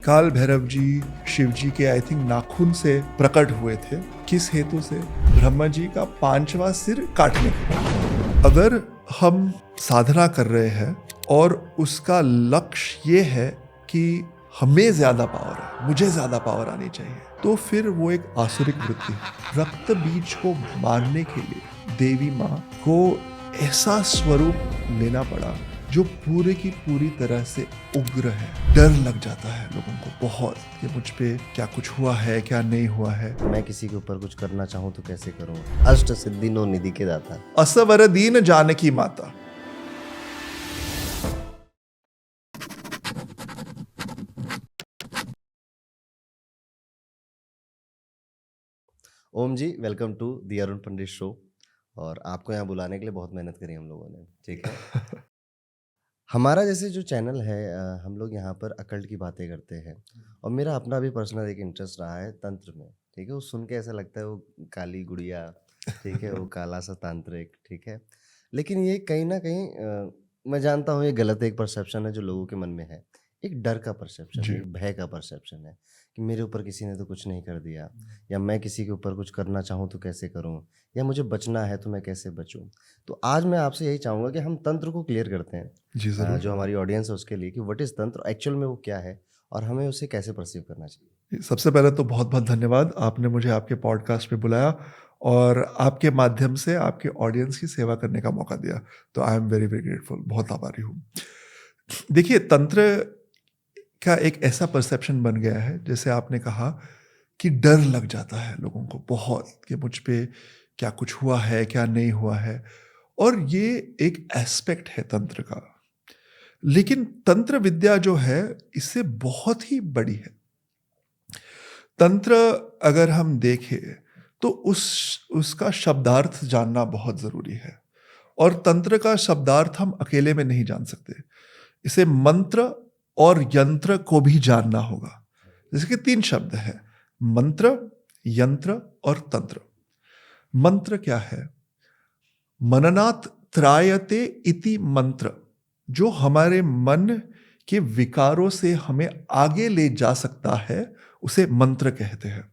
काल भैरव जी शिव जी के I think नाखून से प्रकट हुए थे। किस हेतु से? ब्रह्मा जी का 5वां सिर काटने के लिए। अगर हम साधना कर रहे हैं और उसका लक्ष्य ये है कि हमें ज्यादा पावर है, मुझे ज्यादा पावर आनी चाहिए, तो फिर वो एक आसुरिक वृत्ति है। रक्त बीज को मारने के लिए देवी माँ को ऐसा स्वरूप लेना पड़ा जो पूरे की पूरी तरह से उग्र है। डर लग जाता है लोगों को बहुत कि मुझ पे क्या कुछ हुआ है, क्या नहीं हुआ है। मैं किसी के ऊपर कुछ करना चाहूँ तो कैसे करूँ। अष्ट सिद्धि नो निधि के दाता। असवर दीन जानकी माता। Om ji, welcome to the Arun Pandit show. और आपको यहाँ बुलाने के लिए बहुत मेहनत करी हम लोगों ने, ठीक है। हमारा जैसे जो चैनल है, हम लोग यहाँ पर अकल्ट की बातें करते हैं और मेरा अपना भी पर्सनल एक इंटरेस्ट रहा है तंत्र में, ठीक है। वो सुन के ऐसा लगता है वो काली गुड़िया, ठीक है, वो काला सा तांत्रिक, ठीक है। लेकिन ये कहीं ना कहीं मैं जानता हूँ ये गलत एक परसेप्शन है जो लोगों के मन में है। एक डर का परसेप्शन जी। है, एक भय का परसेप्शन है कि मेरे ऊपर किसी ने तो कुछ नहीं कर दिया, या मैं किसी के ऊपर कुछ करना चाहूँ तो कैसे करूँ, या मुझे बचना है तो मैं कैसे बचूँ। तो आज मैं आपसे यही चाहूँगा कि हम तंत्र को क्लियर करते हैं, जी जरूर। जो हमारी ऑडियंस है उसके लिए, कि व्हाट इज तंत्र, एक्चुअल में वो क्या है और हमें उसे कैसे परसीव करना चाहिए। सबसे पहले तो बहुत बहुत धन्यवाद, आपने मुझे आपके पॉडकास्ट पे बुलाया और आपके माध्यम से आपके ऑडियंस की सेवा करने का मौका दिया। तो I am very very grateful, बहुत आभारी हूँ। देखिए, तंत्र का एक ऐसा परसेप्शन बन गया है, जैसे आपने कहा, कि डर लग जाता है लोगों को बहुत कि मुझ पे क्या कुछ हुआ है, क्या नहीं हुआ है। और ये एक एस्पेक्ट है तंत्र का। लेकिन तंत्र विद्या जो है इससे बहुत ही बड़ी है। तंत्र अगर हम देखें तो उसका शब्दार्थ जानना बहुत जरूरी है। और तंत्र का शब्दार्थ हम अकेले में नहीं जान सकते, इसे मंत्र और यंत्र को भी जानना होगा। जैसे कि 3 शब्द है, मंत्र, यंत्र और तंत्र। मंत्र क्या है? मननात् त्रायते इति मंत्र, जो हमारे मन के विकारों से हमें आगे ले जा सकता है, उसे मंत्र कहते हैं।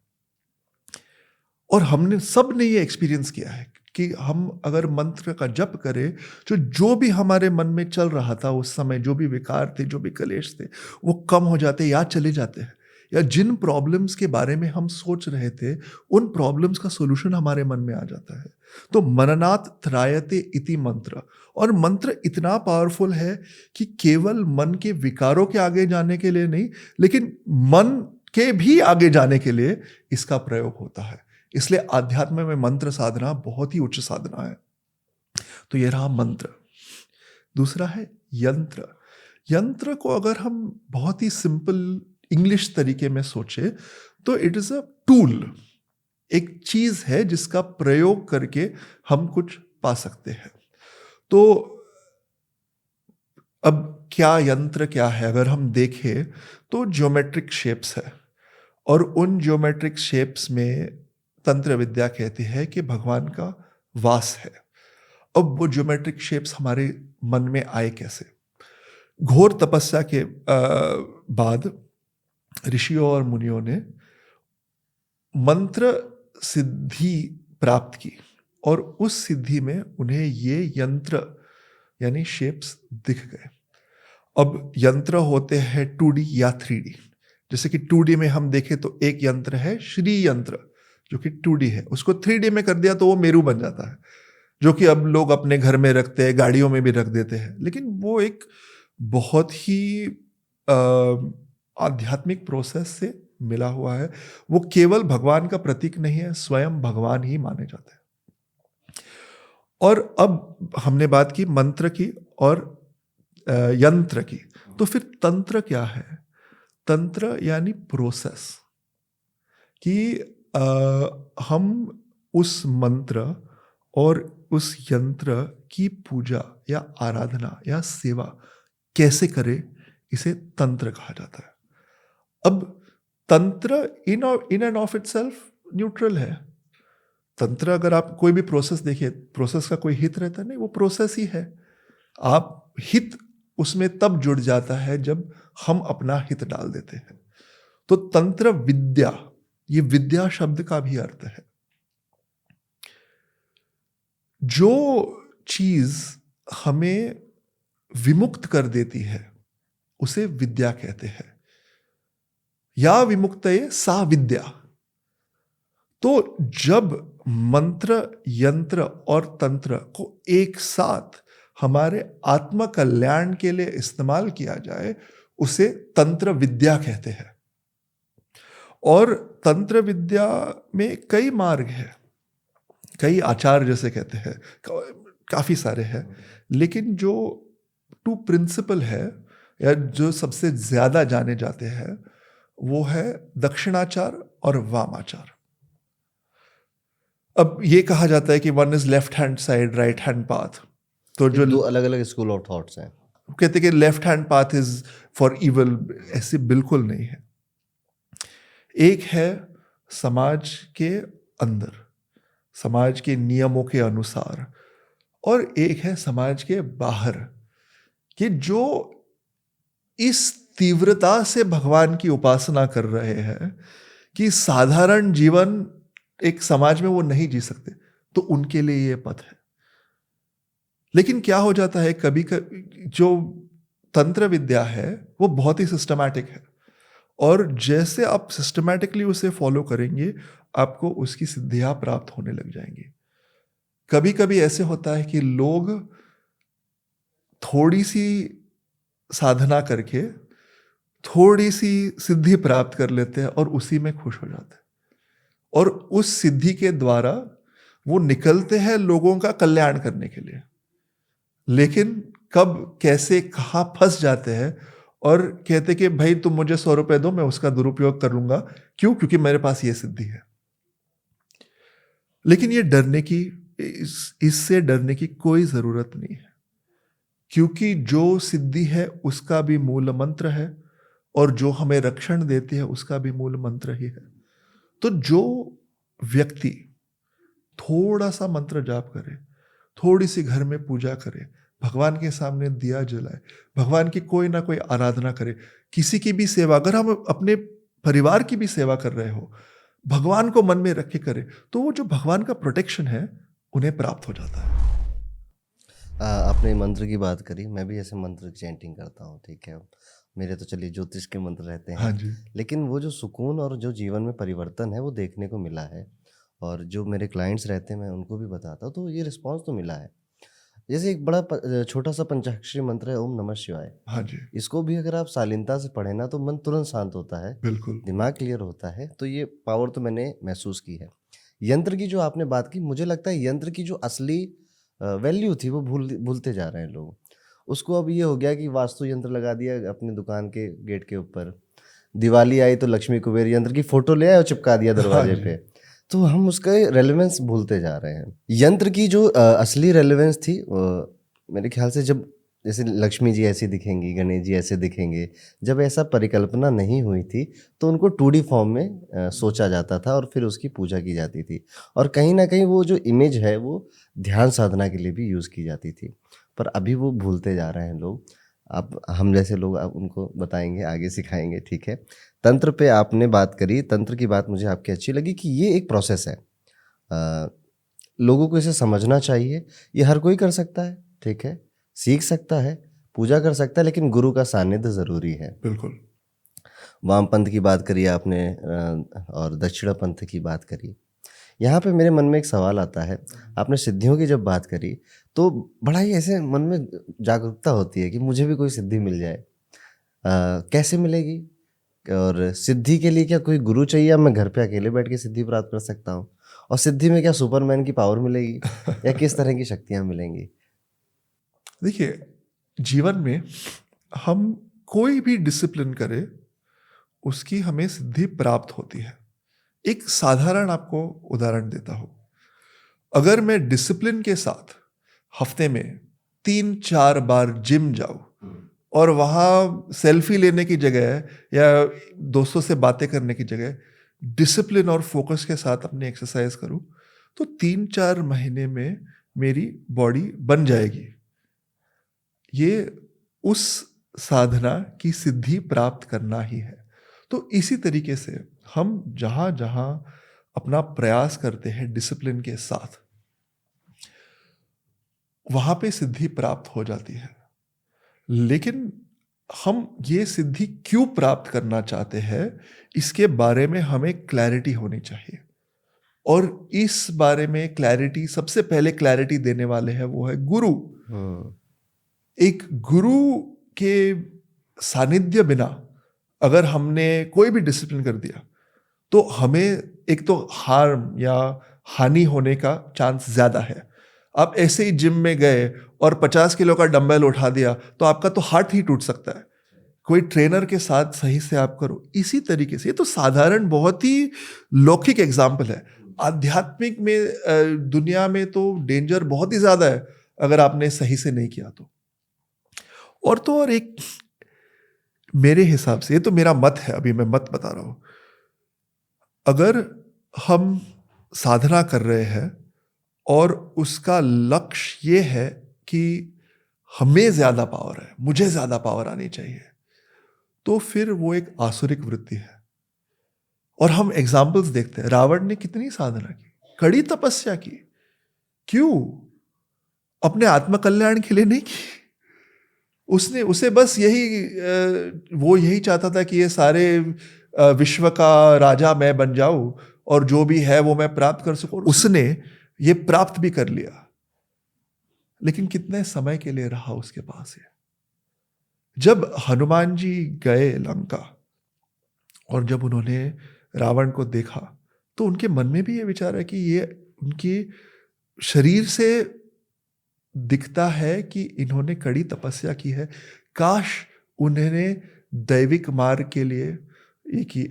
और हमने सब ने ये एक्सपीरियंस किया है कि हम अगर मंत्र का जप करें तो जो भी हमारे मन में चल रहा था उस समय, जो भी विकार थे, जो भी कलेश थे, वो कम हो जाते या चले जाते हैं। या जिन प्रॉब्लम्स के बारे में हम सोच रहे थे उन प्रॉब्लम्स का सॉल्यूशन हमारे मन में आ जाता है। तो मननात् त्रायते इति मंत्र। और मंत्र इतना पावरफुल है कि केवल मन के विकारों के आगे जाने के लिए नहीं, लेकिन मन के भी आगे जाने के लिए इसका प्रयोग होता है। इसलिए आध्यात्म में मंत्र साधना बहुत ही उच्च साधना है। तो ये रहा मंत्र। दूसरा है यंत्र। यंत्र को अगर हम बहुत ही सिंपल इंग्लिश तरीके में सोचे तो इट इज अ टूल, एक चीज है जिसका प्रयोग करके हम कुछ पा सकते हैं। तो अब क्या यंत्र क्या है अगर हम देखें तो ज्योमेट्रिक शेप्स है, और उन ज्योमेट्रिक शेप्स में तंत्र विद्या कहती है कि भगवान का वास है। अब वो ज्योमेट्रिक शेप्स हमारे मन में आए कैसे? घोर तपस्या के बाद ऋषियों और मुनियों ने मंत्र सिद्धि प्राप्त की, और उस सिद्धि में उन्हें ये यंत्र यानी शेप्स दिख गए। अब यंत्र होते हैं 2D या 3D। जैसे कि 2D में हम देखें तो एक यंत्र है श्री यंत्र, जो कि 2D है। उसको 3D में कर दिया तो वो मेरू बन जाता है, जो कि अब लोग अपने घर में रखते हैं, गाड़ियों में भी रख देते हैं। लेकिन वो एक बहुत ही आध्यात्मिक प्रोसेस से मिला हुआ है। वो केवल भगवान का प्रतीक नहीं है, स्वयं भगवान ही माने जाते हैं। और अब हमने बात की मंत्र की और यंत्र की, तो फिर तंत्र क्या है? तंत्र यानी प्रोसेस, कि हम उस मंत्र और उस यंत्र की पूजा या आराधना या सेवा कैसे करें, इसे तंत्र कहा जाता है। अब तंत्र in end of itself neutral है। तंत्र अगर आप कोई भी प्रोसेस देखिए, प्रोसेस का कोई हित रहता नहीं, वो प्रोसेस ही है। आप हित उसमें तब जुड़ जाता है जब हम अपना हित डाल देते हैं। तो तंत्र विद्या, ये विद्या शब्द का भी अर्थ है जो चीज हमें विमुक्त कर देती है उसे विद्या कहते हैं। या विमुक्तये सा विद्या। तो जब मंत्र, यंत्र और तंत्र को एक साथ हमारे आत्म कल्याण के लिए इस्तेमाल किया जाए उसे तंत्र विद्या कहते हैं। और तंत्र विद्या में कई मार्ग हैं, कई आचार जैसे कहते हैं, काफी सारे हैं, लेकिन जो टू प्रिंसिपल है या जो सबसे ज्यादा जाने जाते हैं वो है दक्षिणाचार और वामाचार। अब ये कहा जाता है कि one is left hand side, right hand path. तो ये जो दो अलग अलग स्कूल ऑफ थॉट्स हैं। कहते हैं कि left hand path is for evil, ऐसे बिल्कुल नहीं है। एक है समाज के अंदर, समाज के नियमों के अनुसार, और एक है समाज के बाहर, कि जो इस तीव्रता से भगवान की उपासना कर रहे हैं कि साधारण जीवन एक समाज में वो नहीं जी सकते, तो उनके लिए ये पथ है। लेकिन क्या हो जाता है कभी कभी, जो तंत्र विद्या है वो बहुत ही सिस्टमैटिक है, और जैसे आप सिस्टमैटिकली उसे फॉलो करेंगे आपको उसकी सिद्धियां प्राप्त होने लग जाएंगी। कभी कभी ऐसे होता है कि लोग थोड़ी सी साधना करके थोड़ी सी सिद्धि प्राप्त कर लेते हैं और उसी में खुश हो जाते हैं, और उस सिद्धि के द्वारा वो निकलते हैं लोगों का कल्याण करने के लिए। लेकिन कब कैसे कहाँ फंस जाते हैं और कहते कि भाई तुम मुझे 100 रुपए दो, मैं उसका दुरुपयोग कर लूंगा। क्यों? क्योंकि मेरे पास ये सिद्धि है। लेकिन ये डरने की, इससे डरने की कोई जरूरत नहीं है, क्योंकि जो सिद्धि है उसका भी मूल मंत्र है, और जो हमें रक्षण देती है उसका भी मूल मंत्र ही है। तो जो व्यक्ति थोड़ा सा मंत्र जाप करे, थोड़ी सी घर में पूजा करे, भगवान के सामने दिया जलाए, भगवान की कोई ना कोई आराधना करे, किसी की भी सेवा, अगर हम अपने परिवार की भी सेवा कर रहे हो, भगवान को मन में रख के करे, तो वो जो भगवान का प्रोटेक्शन है उन्हें प्राप्त हो जाता है। आपने मंत्र की बात करी, मैं भी ऐसे मंत्र चैंटिंग करता हूँ, ठीक है। मेरे तो चलिए ज्योतिष के मंत्र रहते हाँ हैं, जी। लेकिन वो जो सुकून और जो जीवन में परिवर्तन है वो देखने को मिला है। और जो मेरे क्लाइंट्स रहते हैं मैं उनको भी बताता हूँ, तो ये रिस्पॉन्स तो मिला है। जैसे एक बड़ा छोटा सा पंचाक्षरी मंत्र है, ओम नमः शिवाय। हाँ जी, इसको भी अगर आप शालीनता से पढ़ें ना तो मन तुरंत शांत होता है, बिल्कुल। दिमाग क्लियर होता है। तो ये पावर तो मैंने महसूस की है। यंत्र की जो आपने बात की, मुझे लगता है यंत्र की जो असली वैल्यू थी वो भूलते जा रहे हैं लोग। उसको अब ये हो गया कि वास्तु यंत्र लगा दिया अपनी दुकान के गेट के ऊपर, दिवाली आई तो लक्ष्मी कुबेर यंत्र की फोटो ले आए और चिपका दिया हाँ दरवाजे जी। पे। तो हम उसका रेलेवेंस भूलते जा रहे हैं। यंत्र की जो असली रेलेवेंस थी मेरे ख्याल से, जब जैसे लक्ष्मी जी ऐसी दिखेंगी, गणेश जी ऐसे दिखेंगे, जब ऐसा परिकल्पना नहीं हुई थी तो उनको 2D फॉर्म में सोचा जाता था और फिर उसकी पूजा की जाती थी। और कहीं ना कहीं वो जो इमेज है वो ध्यान साधना के लिए भी यूज़ की जाती थी। पर अभी वो भूलते जा रहे हैं लोग। अब हम जैसे लोग अब उनको बताएंगे, आगे सिखाएंगे, ठीक है। तंत्र पे आपने बात करी, तंत्र की बात मुझे आपकी अच्छी लगी कि ये एक प्रोसेस है। लोगों को इसे समझना चाहिए। ये हर कोई कर सकता है, ठीक है, सीख सकता है, पूजा कर सकता है, लेकिन गुरु का सानिध्य ज़रूरी है। बिल्कुल। वामपंथ की बात करी आपने और दक्षिण पंथ की बात करी। यहाँ पे मेरे मन में एक सवाल आता है, आपने सिद्धियों की जब बात करी तो बड़ा ही ऐसे मन में जागरूकता होती है कि मुझे भी कोई सिद्धि मिल जाए। कैसे मिलेगी? और सिद्धि के लिए क्या कोई गुरु चाहिए या मैं घर पे अकेले बैठ के सिद्धि प्राप्त कर सकता हूँ? और सिद्धि में क्या सुपरमैन की पावर मिलेगी या किस तरह की शक्तियाँ मिलेंगी? देखिए, जीवन में हम कोई भी डिसिप्लिन करें उसकी हमें सिद्धि प्राप्त होती है। एक साधारण आपको उदाहरण देता हूं। अगर मैं डिसिप्लिन के साथ हफ्ते में 3-4 बार जिम जाऊं और वहां सेल्फी लेने की जगह या दोस्तों से बातें करने की जगह डिसिप्लिन और फोकस के साथ अपनी एक्सरसाइज करूं, तो 3-4 महीने में मेरी बॉडी बन जाएगी। ये उस साधना की सिद्धि प्राप्त करना ही है। तो इसी तरीके से हम जहाँ जहाँ अपना प्रयास करते हैं डिसिप्लिन के साथ, वहाँ पे सिद्धि प्राप्त हो जाती है। लेकिन हम ये सिद्धि क्यों प्राप्त करना चाहते हैं, इसके बारे में हमें क्लैरिटी होनी चाहिए। और इस बारे में क्लैरिटी, सबसे पहले क्लैरिटी देने वाले हैं वो है गुरु। एक गुरु के सानिध्य बिना अगर हमने कोई भी डिसिप्लिन कर दिया तो हमें एक तो हार्म या हानि होने का चांस ज्यादा है। आप ऐसे ही जिम में गए और 50 किलो का डंबल उठा दिया तो आपका तो हाथ ही टूट सकता है। कोई ट्रेनर के साथ सही से आप करो। इसी तरीके से, ये तो साधारण बहुत ही लौकिक एग्जाम्पल है। आध्यात्मिक में दुनिया में तो डेंजर बहुत ही ज्यादा है अगर आपने सही से नहीं किया तो। और तो और एक, मेरे हिसाब से, ये तो मेरा मत है, अभी मैं मत बता रहा हूं, अगर हम साधना कर रहे हैं और उसका लक्ष्य ये है कि हमें ज्यादा पावर है, मुझे ज्यादा पावर आनी चाहिए, तो फिर वो एक आसुरिक वृत्ति है। और हम एग्जाम्पल्स देखते हैं, रावण ने कितनी साधना की, कड़ी तपस्या की। क्यों? अपने आत्मकल्याण के लिए नहीं की। उसे बस वो यही चाहता था कि ये सारे विश्व का राजा मैं बन जाऊं और जो भी है वो मैं प्राप्त कर सकूं। उसने ये प्राप्त भी कर लिया, लेकिन कितने समय के लिए रहा उसके पास ये। जब हनुमान जी गए लंका और जब उन्होंने रावण को देखा तो उनके मन में भी ये विचार है कि ये उनकी शरीर से दिखता है कि इन्होंने कड़ी तपस्या की है। काश उन्होंने दैविक मार्ग के लिए एक ही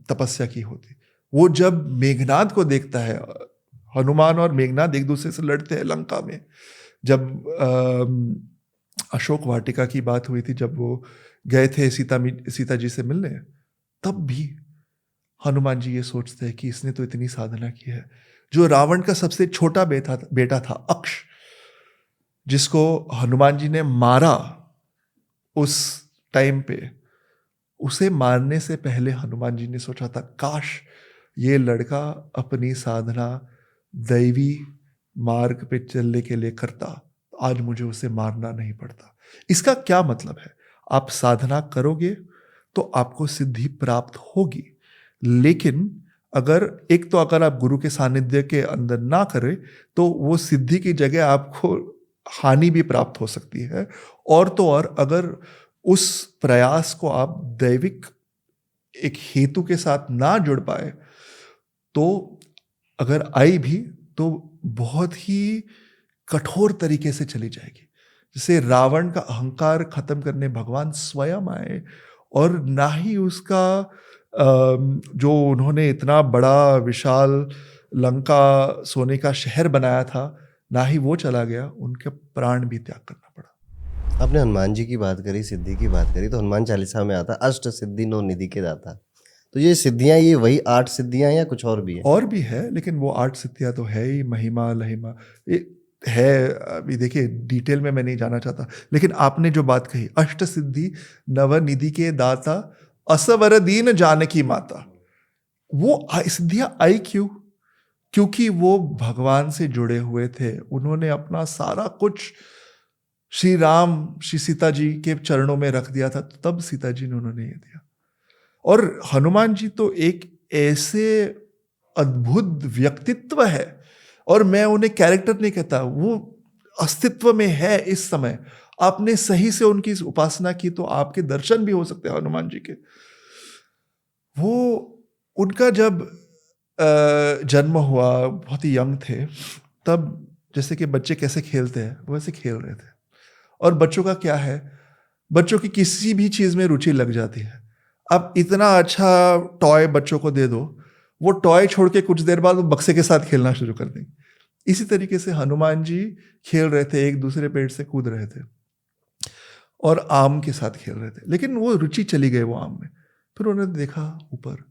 तपस्या की होती। वो जब मेघनाद को देखता है, हनुमान और मेघनाद एक दूसरे से लड़ते हैं लंका में, जब अशोक वाटिका की बात हुई थी, जब वो गए थे सीता जी से मिलने, तब भी हनुमान जी ये सोचते हैं कि इसने तो इतनी साधना की है। जो रावण का सबसे छोटा बेटा था अक्ष, जिसको हनुमान जी ने मारा उस टाइम पे, उसे मारने से पहले हनुमान जी ने सोचा था काश ये लड़का अपनी साधना दैवी मार्ग पे चलने के लिए करता, आज मुझे उसे मारना नहीं पड़ता। इसका क्या मतलब है? आप साधना करोगे तो आपको सिद्धि प्राप्त होगी, लेकिन अगर आप गुरु के सानिध्य के अंदर ना करें तो वो सिद्धि की जगह आपको हानि भी प्राप्त हो सकती है। और तो और अगर उस प्रयास को आप दैविक एक हेतु के साथ ना जुड़ पाए तो अगर आई भी तो बहुत ही कठोर तरीके से चली जाएगी। जैसे रावण का अहंकार खत्म करने भगवान स्वयं आए, और ना ही उसका जो उन्होंने इतना बड़ा विशाल लंका सोने का शहर बनाया था, ना ही वो चला गया, उनके प्राण भी त्याग करना पड़ा। आपने हनुमान जी की बात करी, सिद्धि की बात करी, तो हनुमान चालीसा में आता अष्ट सिद्धि नौ निधि के दाता। तो ये सिद्धियां, ये वही 8 सिद्धियां या कुछ और भी है? और भी है, लेकिन वो 8 सिद्धियां तो है ही, महिमा लहिमा ये है। अभी देखिए डिटेल में मैं नहीं जाना चाहता, लेकिन आपने जो बात कही, अष्ट सिद्धि नव निधि के दाता असवर दीन जानकी माता, वो सिद्धियां आई क्यों? क्योंकि वो भगवान से जुड़े हुए थे। उन्होंने अपना सारा कुछ श्री राम श्री सीता जी के चरणों में रख दिया था, तो तब सीता जी ने उन्होंने ये दिया। और हनुमान जी तो एक ऐसे अद्भुत व्यक्तित्व है, और मैं उन्हें कैरेक्टर नहीं कहता, वो अस्तित्व में है इस समय। आपने सही से उनकी उपासना की तो आपके दर्शन भी हो सकते हैं हनुमान जी के। वो उनका जब जन्म हुआ, बहुत ही यंग थे, तब जैसे कि बच्चे कैसे खेलते हैं वैसे खेल रहे थे। और बच्चों का क्या है, बच्चों की किसी भी चीज में रुचि लग जाती है। अब इतना अच्छा टॉय बच्चों को दे दो, वो टॉय छोड़ के कुछ देर बाद वो बक्से के साथ खेलना शुरू कर देंगे। इसी तरीके से हनुमान जी खेल रहे थे, एक दूसरे पेड़ से कूद रहे थे और आम के साथ खेल रहे थे, लेकिन वो रुचि चली गई वो आम में। फिर उन्होंने देखा ऊपर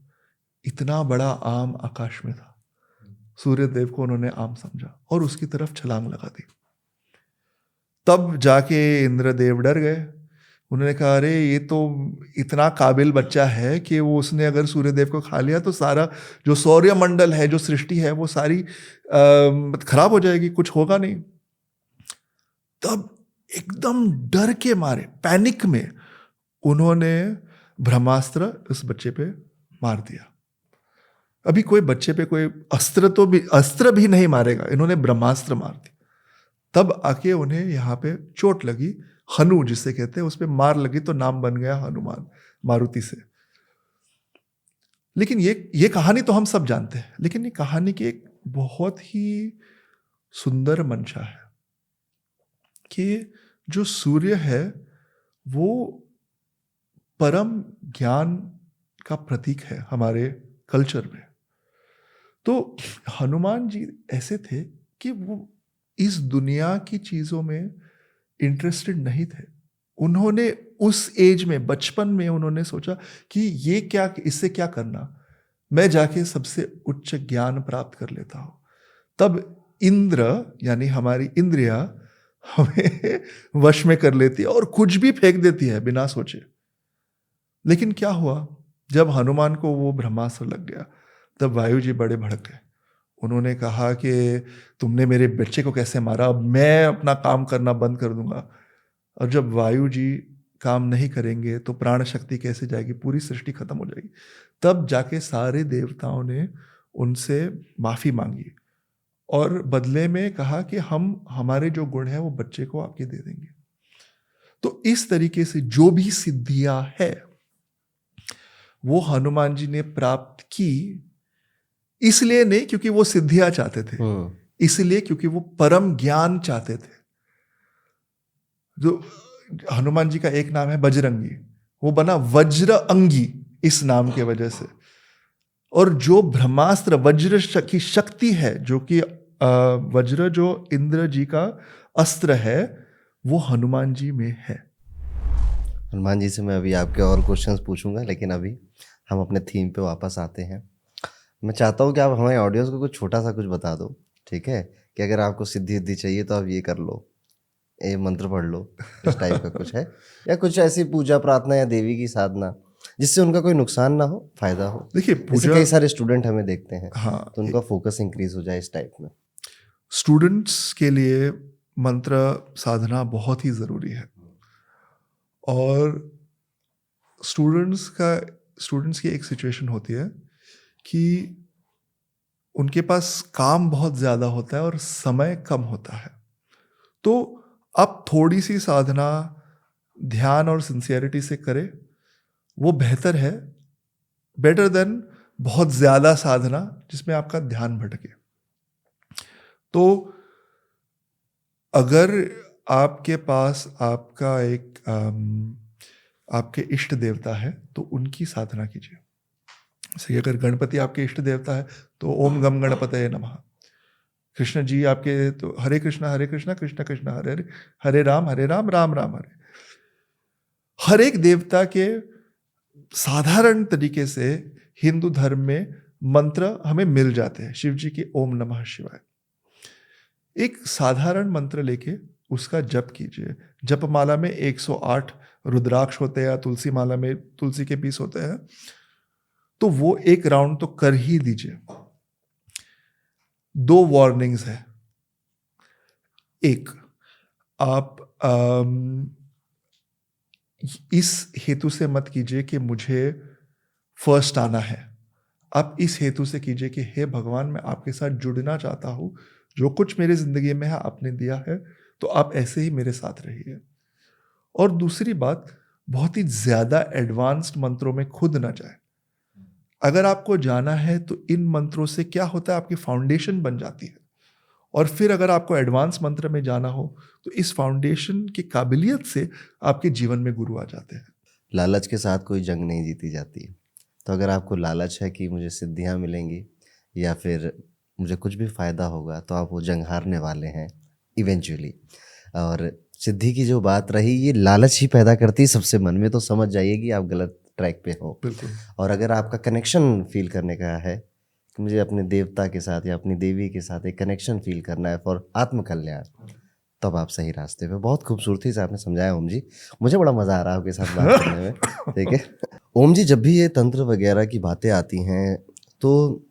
इतना बड़ा आम आकाश में था, सूर्य देव को उन्होंने आम समझा और उसकी तरफ छलांग लगा दी। तब जाके इंद्रदेव डर गए, उन्होंने कहा अरे ये तो इतना काबिल बच्चा है कि वो उसने अगर सूर्यदेव को खा लिया तो सारा जो सौर्यमंडल है, जो सृष्टि है, वो सारी खराब हो जाएगी, कुछ होगा नहीं। तब एकदम डर के मारे, पैनिक में उन्होंने ब्रह्मास्त्र उस बच्चे पे मार दिया। अभी कोई बच्चे पे कोई अस्त्र भी नहीं मारेगा, इन्होंने ब्रह्मास्त्र मार दिया। तब आके उन्हें यहाँ पे चोट लगी, हनु जिसे कहते हैं, उस पे मार लगी तो नाम बन गया हनुमान, मारुति से। लेकिन ये कहानी तो हम सब जानते हैं, लेकिन ये कहानी की एक बहुत ही सुंदर मंशा है कि जो सूर्य है वो परम ज्ञान का प्रतीक है हमारे कल्चर में। तो हनुमान जी ऐसे थे कि वो इस दुनिया की चीजों में इंटरेस्टेड नहीं थे। उन्होंने उस एज में, बचपन में उन्होंने सोचा कि ये क्या, इससे क्या करना, मैं जाके सबसे उच्च ज्ञान प्राप्त कर लेता हूं। तब इंद्र यानी हमारी इंद्रिया हमें वश में कर लेती है और कुछ भी फेंक देती है बिना सोचे। लेकिन क्या हुआ, जब हनुमान को वो ब्रह्मास्त्र लग गया तब वायु जी बड़े भड़क गए। उन्होंने कहा कि तुमने मेरे बच्चे को कैसे मारा, अब मैं अपना काम करना बंद कर दूंगा। और जब वायु जी काम नहीं करेंगे तो प्राण शक्ति कैसे जाएगी, पूरी सृष्टि खत्म हो जाएगी। तब जाके सारे देवताओं ने उनसे माफी मांगी और बदले में कहा कि हम हमारे जो गुण है वो बच्चे को आपके दे देंगे। तो इस तरीके से जो भी सिद्धियां है वो हनुमान जी ने प्राप्त की, इसलिए नहीं क्योंकि वो सिद्धियां चाहते थे, इसलिए क्योंकि वो परम ज्ञान चाहते थे। जो हनुमान जी का एक नाम है बजरंगी, वो बना वज्र अंगी इस नाम के वजह से। और जो ब्रह्मास्त्र वज्र की शक्ति है, जो कि वज्र जो इंद्र जी का अस्त्र है, वो हनुमान जी में है। हनुमान जी से मैं अभी आपके और क्वेश्चंस पूछूंगा, लेकिन अभी हम अपने थीम पे वापस आते हैं। मैं चाहता हूँ कि आप हमारे ऑडियंस को कुछ छोटा सा कुछ बता दो, ठीक है? कि अगर आपको सिद्धि चाहिए तो आप ये कर लो, ये मंत्र पढ़ लो, इस टाइप का कुछ है, या कुछ ऐसी पूजा प्रार्थना या देवी की साधना जिससे उनका कोई नुकसान ना हो, फायदा हो। देखिए जैसे कई सारे स्टूडेंट हमें देखते हैं, हाँ, तो उनका फोकस इंक्रीज हो जाए इस टाइप में। स्टूडेंट्स के लिए मंत्र साधना बहुत ही ज़रूरी है। और स्टूडेंट्स की एक सिचुएशन होती है कि उनके पास काम बहुत ज़्यादा होता है और समय कम होता है। तो आप थोड़ी सी साधना ध्यान और सिंसियरिटी से करें, वो बेहतर है, बेटर देन बहुत ज़्यादा साधना जिसमें आपका ध्यान भटके। तो अगर आपके पास आपका एक आपके इष्ट देवता है तो उनकी साधना कीजिए। जैसे अगर गणपति आपके इष्ट देवता है तो ओम गम गणपतये नमः। कृष्ण जी आपके तो हरे कृष्णा कृष्ण कृष्ण हरे हरे, हरे राम राम राम हरे। हर एक देवता के साधारण तरीके से हिंदू धर्म में मंत्र हमें मिल जाते हैं। शिव जी के ओम नमः शिवाय, एक साधारण मंत्र लेके उसका जप कीजिए। जपमाला में 108 रुद्राक्ष होते हैं या तुलसी माला में तुलसी के पीस होते हैं, तो वो एक राउंड तो कर ही दीजिए। 2 वार्निंग्स है। एक, आप इस हेतु से मत कीजिए कि मुझे फर्स्ट आना है। आप इस हेतु से कीजिए कि हे भगवान, मैं आपके साथ जुड़ना चाहता हूं, जो कुछ मेरी जिंदगी में है आपने दिया है, तो आप ऐसे ही मेरे साथ रहिए। और दूसरी बात, बहुत ही ज्यादा एडवांस्ड मंत्रों में खुद ना जाए। अगर आपको जाना है तो इन मंत्रों से क्या होता है, आपकी फाउंडेशन बन जाती है। और फिर अगर आपको एडवांस मंत्र में जाना हो तो इस फाउंडेशन की काबिलियत से आपके जीवन में गुरु आ जाते हैं। लालच के साथ कोई जंग नहीं जीती जाती। तो अगर आपको लालच है कि मुझे सिद्धियां मिलेंगी या फिर मुझे कुछ भी फ़ायदा होगा, तो आप वो जंग हारने वाले हैं इवेंचुअली। और सिद्धि की जो बात रही, ये लालच ही पैदा करती है सबसे मन में, तो समझ जाइए कि आप गलत ट्रैक पे हो। बिल्कुल। और अगर आपका कनेक्शन फील करने का है कि मुझे अपने देवता के साथ या अपनी देवी के साथ एक कनेक्शन फील करना है फॉर आत्म कल्याण, तब आप सही रास्ते पे। बहुत खूबसूरती से आपने समझाया ओम जी। मुझे बड़ा मज़ा आ रहा है आपके साथ बात करने में, ठीक है। ओम जी, जब भी ये तंत्र वगैरह की बातें आती हैं, तो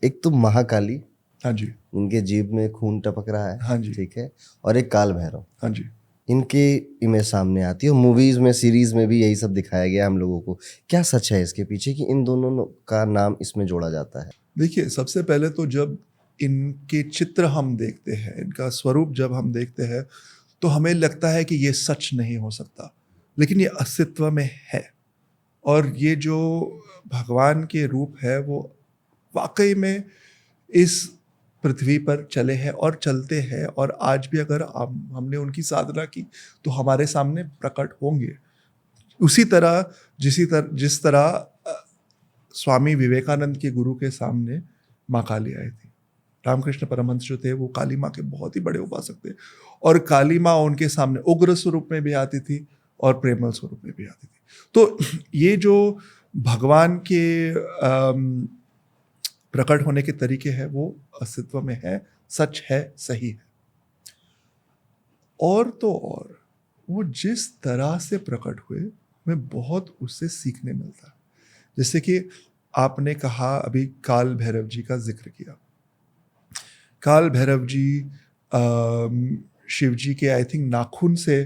एक तो महाकाली, हाँ जी, उनके जीभ में खून टपक रहा है, हाँ जी, ठीक है, और एक काल भैरव, हाँ जी। इनकी इमेज सामने आती है। मूवीज़ में, सीरीज़ में भी यही सब दिखाया गया है हम लोगों को। क्या सच है इसके पीछे कि इन दोनों का नाम इसमें जोड़ा जाता है? देखिए, सबसे पहले तो जब इनके चित्र हम देखते हैं, इनका स्वरूप जब हम देखते हैं, तो हमें लगता है कि ये सच नहीं हो सकता, लेकिन ये अस्तित्व में है। और ये जो भगवान के रूप है, वो वाक़ई में इस पृथ्वी पर चले हैं और चलते हैं, और आज भी अगर हमने उनकी साधना की, तो हमारे सामने प्रकट होंगे। उसी तरह जिस तरह स्वामी विवेकानंद के गुरु के सामने माँ काली आई थी। रामकृष्ण परमहंस जो थे, वो काली माँ के बहुत ही बड़े उपासक थे, और काली माँ उनके सामने उग्र स्वरूप में भी आती थी और प्रेमल स्वरूप में भी आती थी। तो ये जो भगवान के प्रकट होने के तरीके हैं, वो अस्तित्व में है, सच है, सही है। और तो और, वो जिस तरह से प्रकट हुए, हमें बहुत उससे सीखने मिलता है। जैसे कि आपने कहा अभी, काल भैरव जी का जिक्र किया। काल भैरव जी शिव जी के आई थिंक नाखून से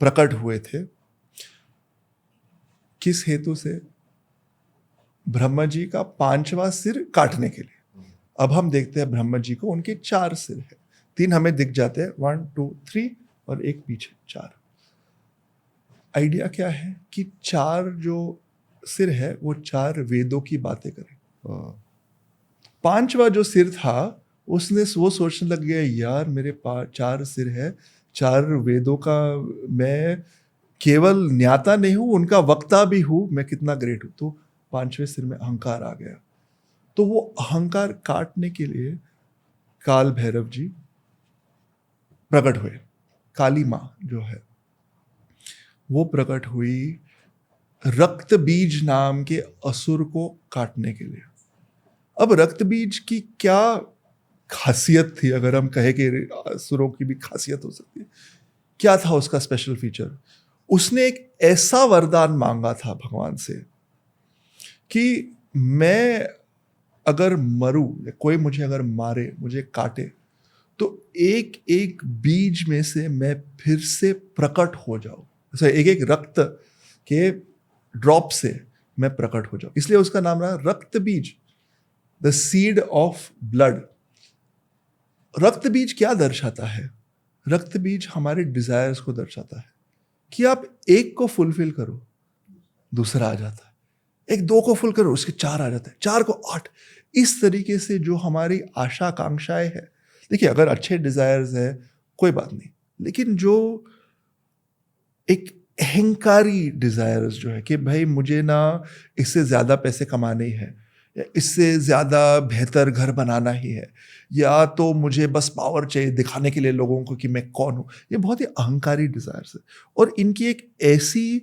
प्रकट हुए थे। किस हेतु से? ब्रह्मा जी का 5वां सिर काटने के लिए। अब हम देखते हैं ब्रह्मा जी को, उनके 4 सिर है, 3 हमें दिख जाते हैं, 1 2 3, और एक पीछे 4। आइडिया क्या है कि 4 जो सिर है, वो 4 वेदों की बातें करें। 5वां जो सिर था, उसने वो सोचने लग गया, यार मेरे 4 सिर है, 4 वेदों का मैं केवल ज्ञाता नहीं हूं, उनका वक्ता भी हूं, मैं कितना ग्रेट हूं। तो 5वें सिर में अहंकार आ गया। तो वो अहंकार काटने के लिए काल भैरव जी प्रकट हुए। काली माँ जो है, वो प्रकट हुई रक्त बीज नाम के असुर को काटने के लिए। अब रक्त बीज की क्या खासियत थी? अगर हम कहें कि असुरों की भी खासियत हो सकती है, क्या था उसका स्पेशल फीचर? उसने एक ऐसा वरदान मांगा था भगवान से कि मैं अगर मरूं, या कोई मुझे अगर मारे, मुझे काटे, तो एक एक बीज में से मैं फिर से प्रकट हो जाऊं। ऐसा एक एक रक्त के ड्रॉप से मैं प्रकट हो जाऊं, इसलिए उसका नाम रहा रक्त बीज, द सीड ऑफ ब्लड। रक्त बीज क्या दर्शाता है? रक्त बीज हमारे डिजायर्स को दर्शाता है कि आप एक को फुलफिल करो, दूसरा आ जाता है, एक 2 को फुल करो, उसके 4 आ जाता है, 4 को 8। इस तरीके से जो हमारी आशा आकांक्षाएं है, देखिए अगर अच्छे डिजायर्स है कोई बात नहीं, लेकिन जो एक अहंकारी डिजायर्स जो है कि भाई मुझे ना इससे ज्यादा पैसे कमाने ही है, या इससे ज्यादा बेहतर घर बनाना ही है, या तो मुझे बस पावर चाहिए दिखाने के लिए लोगों को कि मैं कौन हूं, ये बहुत ही अहंकारी डिजायर्स है। और इनकी एक ऐसी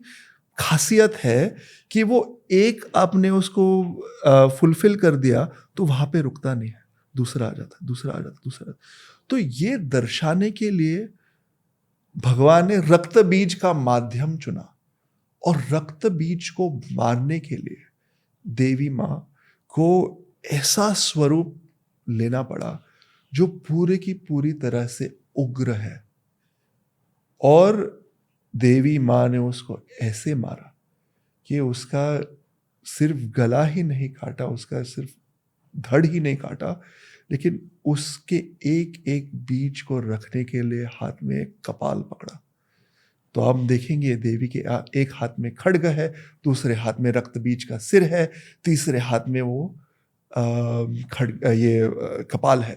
खासियत है कि वो एक आपने उसको फुलफिल कर दिया, तो वहां पे रुकता नहीं है, दूसरा आ जाता है, दूसरा आ जाता है, दूसरा आ जाता है। तो ये दर्शाने के लिए भगवान ने रक्त बीज का माध्यम चुना, और रक्त बीज को मारने के लिए देवी माँ को ऐसा स्वरूप लेना पड़ा जो पूरे की पूरी तरह से उग्र है। और देवी माँ ने उसको ऐसे मारा कि उसका सिर्फ गला ही नहीं काटा, उसका सिर्फ धड़ ही नहीं काटा, लेकिन उसके एक एक बीज को रखने के लिए हाथ में एक कपाल पकड़ा। तो आप देखेंगे देवी के एक हाथ में खड्ग है, दूसरे हाथ में रक्त बीज का सिर है, तीसरे हाथ में वो कपाल है,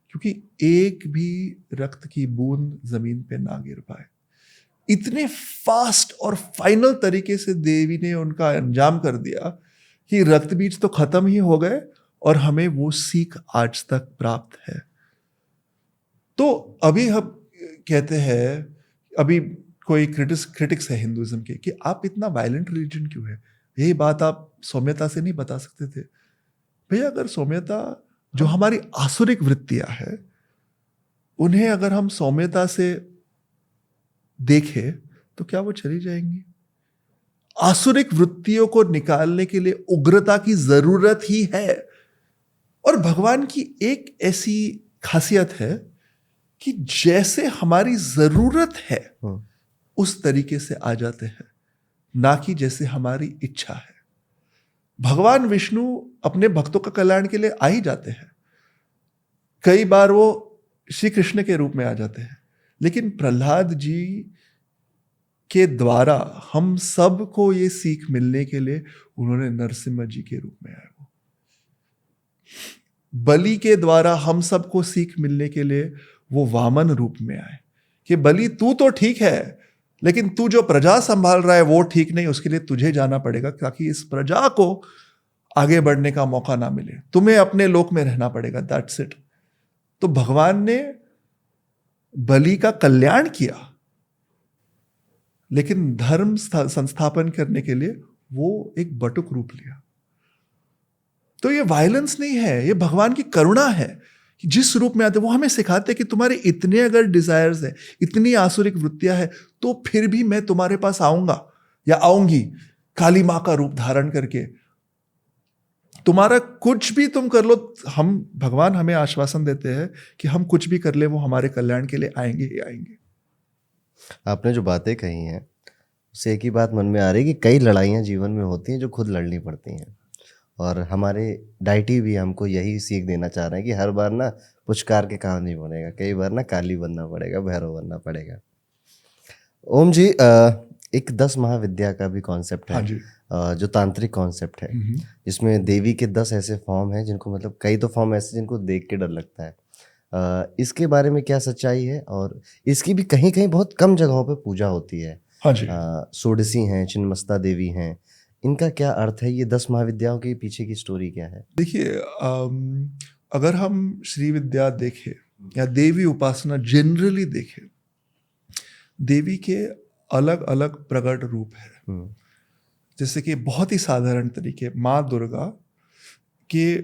क्योंकि एक भी रक्त की बूंद जमीन पे ना गिर पाए। इतने फास्ट और फाइनल तरीके से देवी ने उनका अंजाम कर दिया कि रक्त बीज तो खत्म ही हो गए, और हमें वो सीख आज तक प्राप्त है। तो अभी हम कहते हैं, अभी कोई क्रिटिक्स है हिंदुइज्म के कि आप इतना वायलेंट रिलीजन क्यों है, यही बात आप सौम्यता से नहीं बता सकते थे? भैया, अगर सौम्यता जो हमारी आसुरिक वृत्तियां है उन्हें अगर हम सौम्यता से देखें तो क्या वो चली जाएंगी? आसुरिक वृत्तियों को निकालने के लिए उग्रता की जरूरत ही है। और भगवान की एक ऐसी खासियत है कि जैसे हमारी जरूरत है उस तरीके से आ जाते हैं, ना कि जैसे हमारी इच्छा है। भगवान विष्णु अपने भक्तों का कल्याण के लिए आ ही जाते हैं। कई बार वो श्री कृष्ण के रूप में आ जाते हैं, लेकिन प्रहलाद जी के द्वारा हम सब को ये सीख मिलने के लिए उन्होंने नरसिम्हा जी के रूप में आए। वो बलि के द्वारा हम सबको सीख मिलने के लिए वो वामन रूप में आए कि बलि तू तो ठीक है, लेकिन तू जो प्रजा संभाल रहा है वो ठीक नहीं, उसके लिए तुझे जाना पड़ेगा ताकि इस प्रजा को आगे बढ़ने का मौका ना मिले, तुम्हें अपने लोक में रहना पड़ेगा, दैट्स इट। तो भगवान ने बलि का कल्याण किया, लेकिन धर्म संस्थापन करने के लिए वो एक बटुक रूप लिया। तो ये वायलेंस नहीं है, ये भगवान की करुणा है। जिस रूप में आते वो हमें सिखाते कि तुम्हारे इतने अगर डिजायर्स है, इतनी आसुरिक वृत्तियां है, तो फिर भी मैं तुम्हारे पास आऊंगा या आऊंगी काली मां का रूप धारण करके। तुम्हारा कुछ भी तुम कर लो, हम भगवान हमें आश्वासन देते हैं कि हम कुछ भी कर ले वो हमारे कल्याण के लिए आएंगे ही आएंगे। आपने जो बातें कही हैं उससे एक ही बात मन में आ रही है कि कई लड़ाइयाँ जीवन में होती हैं जो खुद लड़नी पड़ती हैं, और हमारे डाइटी भी हमको यही सीख देना चाह रहे हैं कि हर बार ना पुचकार के काम नहीं बनेगा, कई बार ना काली बनना पड़ेगा, भैरव बनना पड़ेगा। ओम जी, एक 10 महाविद्या का भी कॉन्सेप्ट हाँ है, जी। जो तांत्रिक कॉन्सेप्ट है, जिसमें देवी के 10 ऐसे फॉर्म हैं जिनको मतलब कई तो फॉर्म ऐसे जिनको देख के डर लगता है। इसके बारे में क्या सच्चाई है? और इसकी भी कहीं कहीं बहुत कम जगहों पे पूजा होती है। हाँ जी। षोडशी हैं, छिन्नमस्ता देवी हैं, इनका क्या अर्थ है? ये 10 महाविद्याओं के पीछे की स्टोरी क्या है? देखिए, अगर हम श्री विद्या देखें या देवी उपासना जनरली देखें, देवी के अलग अलग प्रकट रूप है। जैसे कि बहुत ही साधारण तरीके, माँ दुर्गा के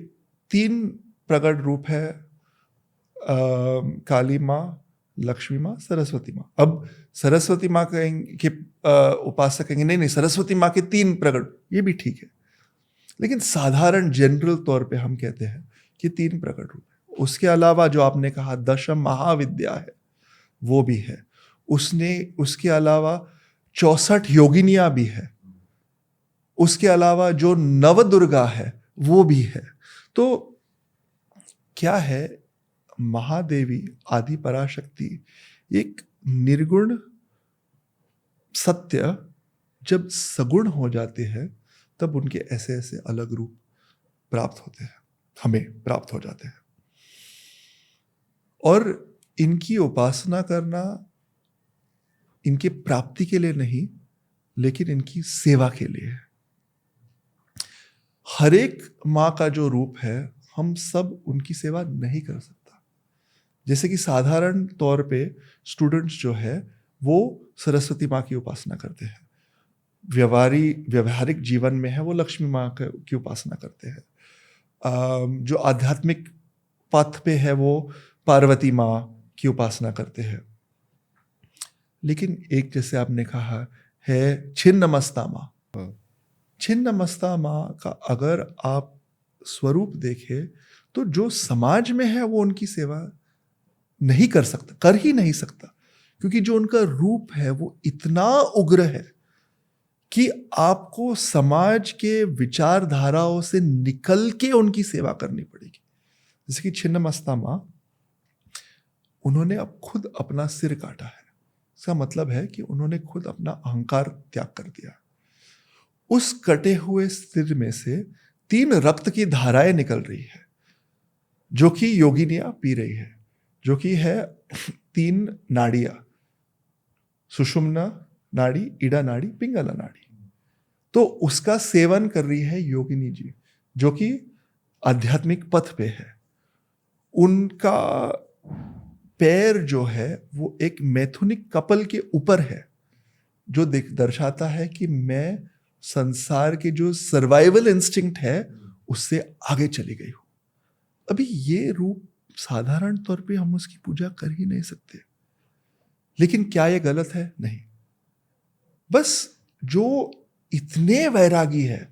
3 प्रकट रूप है, काली माँ, लक्ष्मी माँ, सरस्वती माँ। अब सरस्वती माँ कहेंगे कि उपासक कहेंगे नहीं नहीं, सरस्वती माँ के 3 प्रकट, ये भी ठीक है, लेकिन साधारण जनरल तौर पे हम कहते हैं कि 3 प्रकट रूप है। उसके अलावा जो आपने कहा दशम महाविद्या है वो भी है, उसके अलावा 64 योगिनियां भी है, उसके अलावा जो नवदुर्गा है वो भी है। तो क्या है, महादेवी आदि पराशक्ति एक निर्गुण सत्य जब सगुण हो जाते हैं तब उनके ऐसे ऐसे अलग रूप प्राप्त होते हैं, हमें प्राप्त हो जाते हैं। और इनकी उपासना करना इनके प्राप्ति के लिए नहीं, लेकिन इनकी सेवा के लिए है। हर एक माँ का जो रूप है हम सब उनकी सेवा नहीं कर सकता। जैसे कि साधारण तौर पे स्टूडेंट्स जो है वो सरस्वती माँ की उपासना करते हैं, व्यवहारिक जीवन में है वो लक्ष्मी माँ की उपासना करते हैं, जो आध्यात्मिक पथ पे है वो पार्वती माँ की उपासना करते हैं। लेकिन एक जैसे आपने कहा है छिन्नमस्ता माँ, छिन्नमस्ता माँ का अगर आप स्वरूप देखें तो जो समाज में है वो उनकी सेवा नहीं कर सकता, कर ही नहीं सकता, क्योंकि जो उनका रूप है वो इतना उग्र है कि आपको समाज के विचारधाराओं से निकल के उनकी सेवा करनी पड़ेगी। जैसे कि छिन्नमस्ता माँ, उन्होंने अब खुद अपना सिर काटा है, इसका मतलब है कि उन्होंने खुद अपना अहंकार त्याग कर दिया। उस कटे हुए सिर में से 3 रक्त की धाराएं निकल रही है जो कि योगिनियां पी रही है, जो कि है 3 नाड़ियां, सुषुम्ना नाड़ी, ईडा नाड़ी, पिंगला नाड़ी। तो उसका सेवन कर रही है योगिनी जी जो कि आध्यात्मिक पथ पे है। उनका पैर जो है वो एक मैथुनिक कपल के ऊपर है, जो दर्शाता है कि मैं संसार के जो सर्वाइवल इंस्टिंक्ट है उससे आगे चली गई हूं। अभी ये रूप साधारण तौर पे हम उसकी पूजा कर ही नहीं सकते। लेकिन क्या ये गलत है? नहीं। बस जो इतने वैरागी है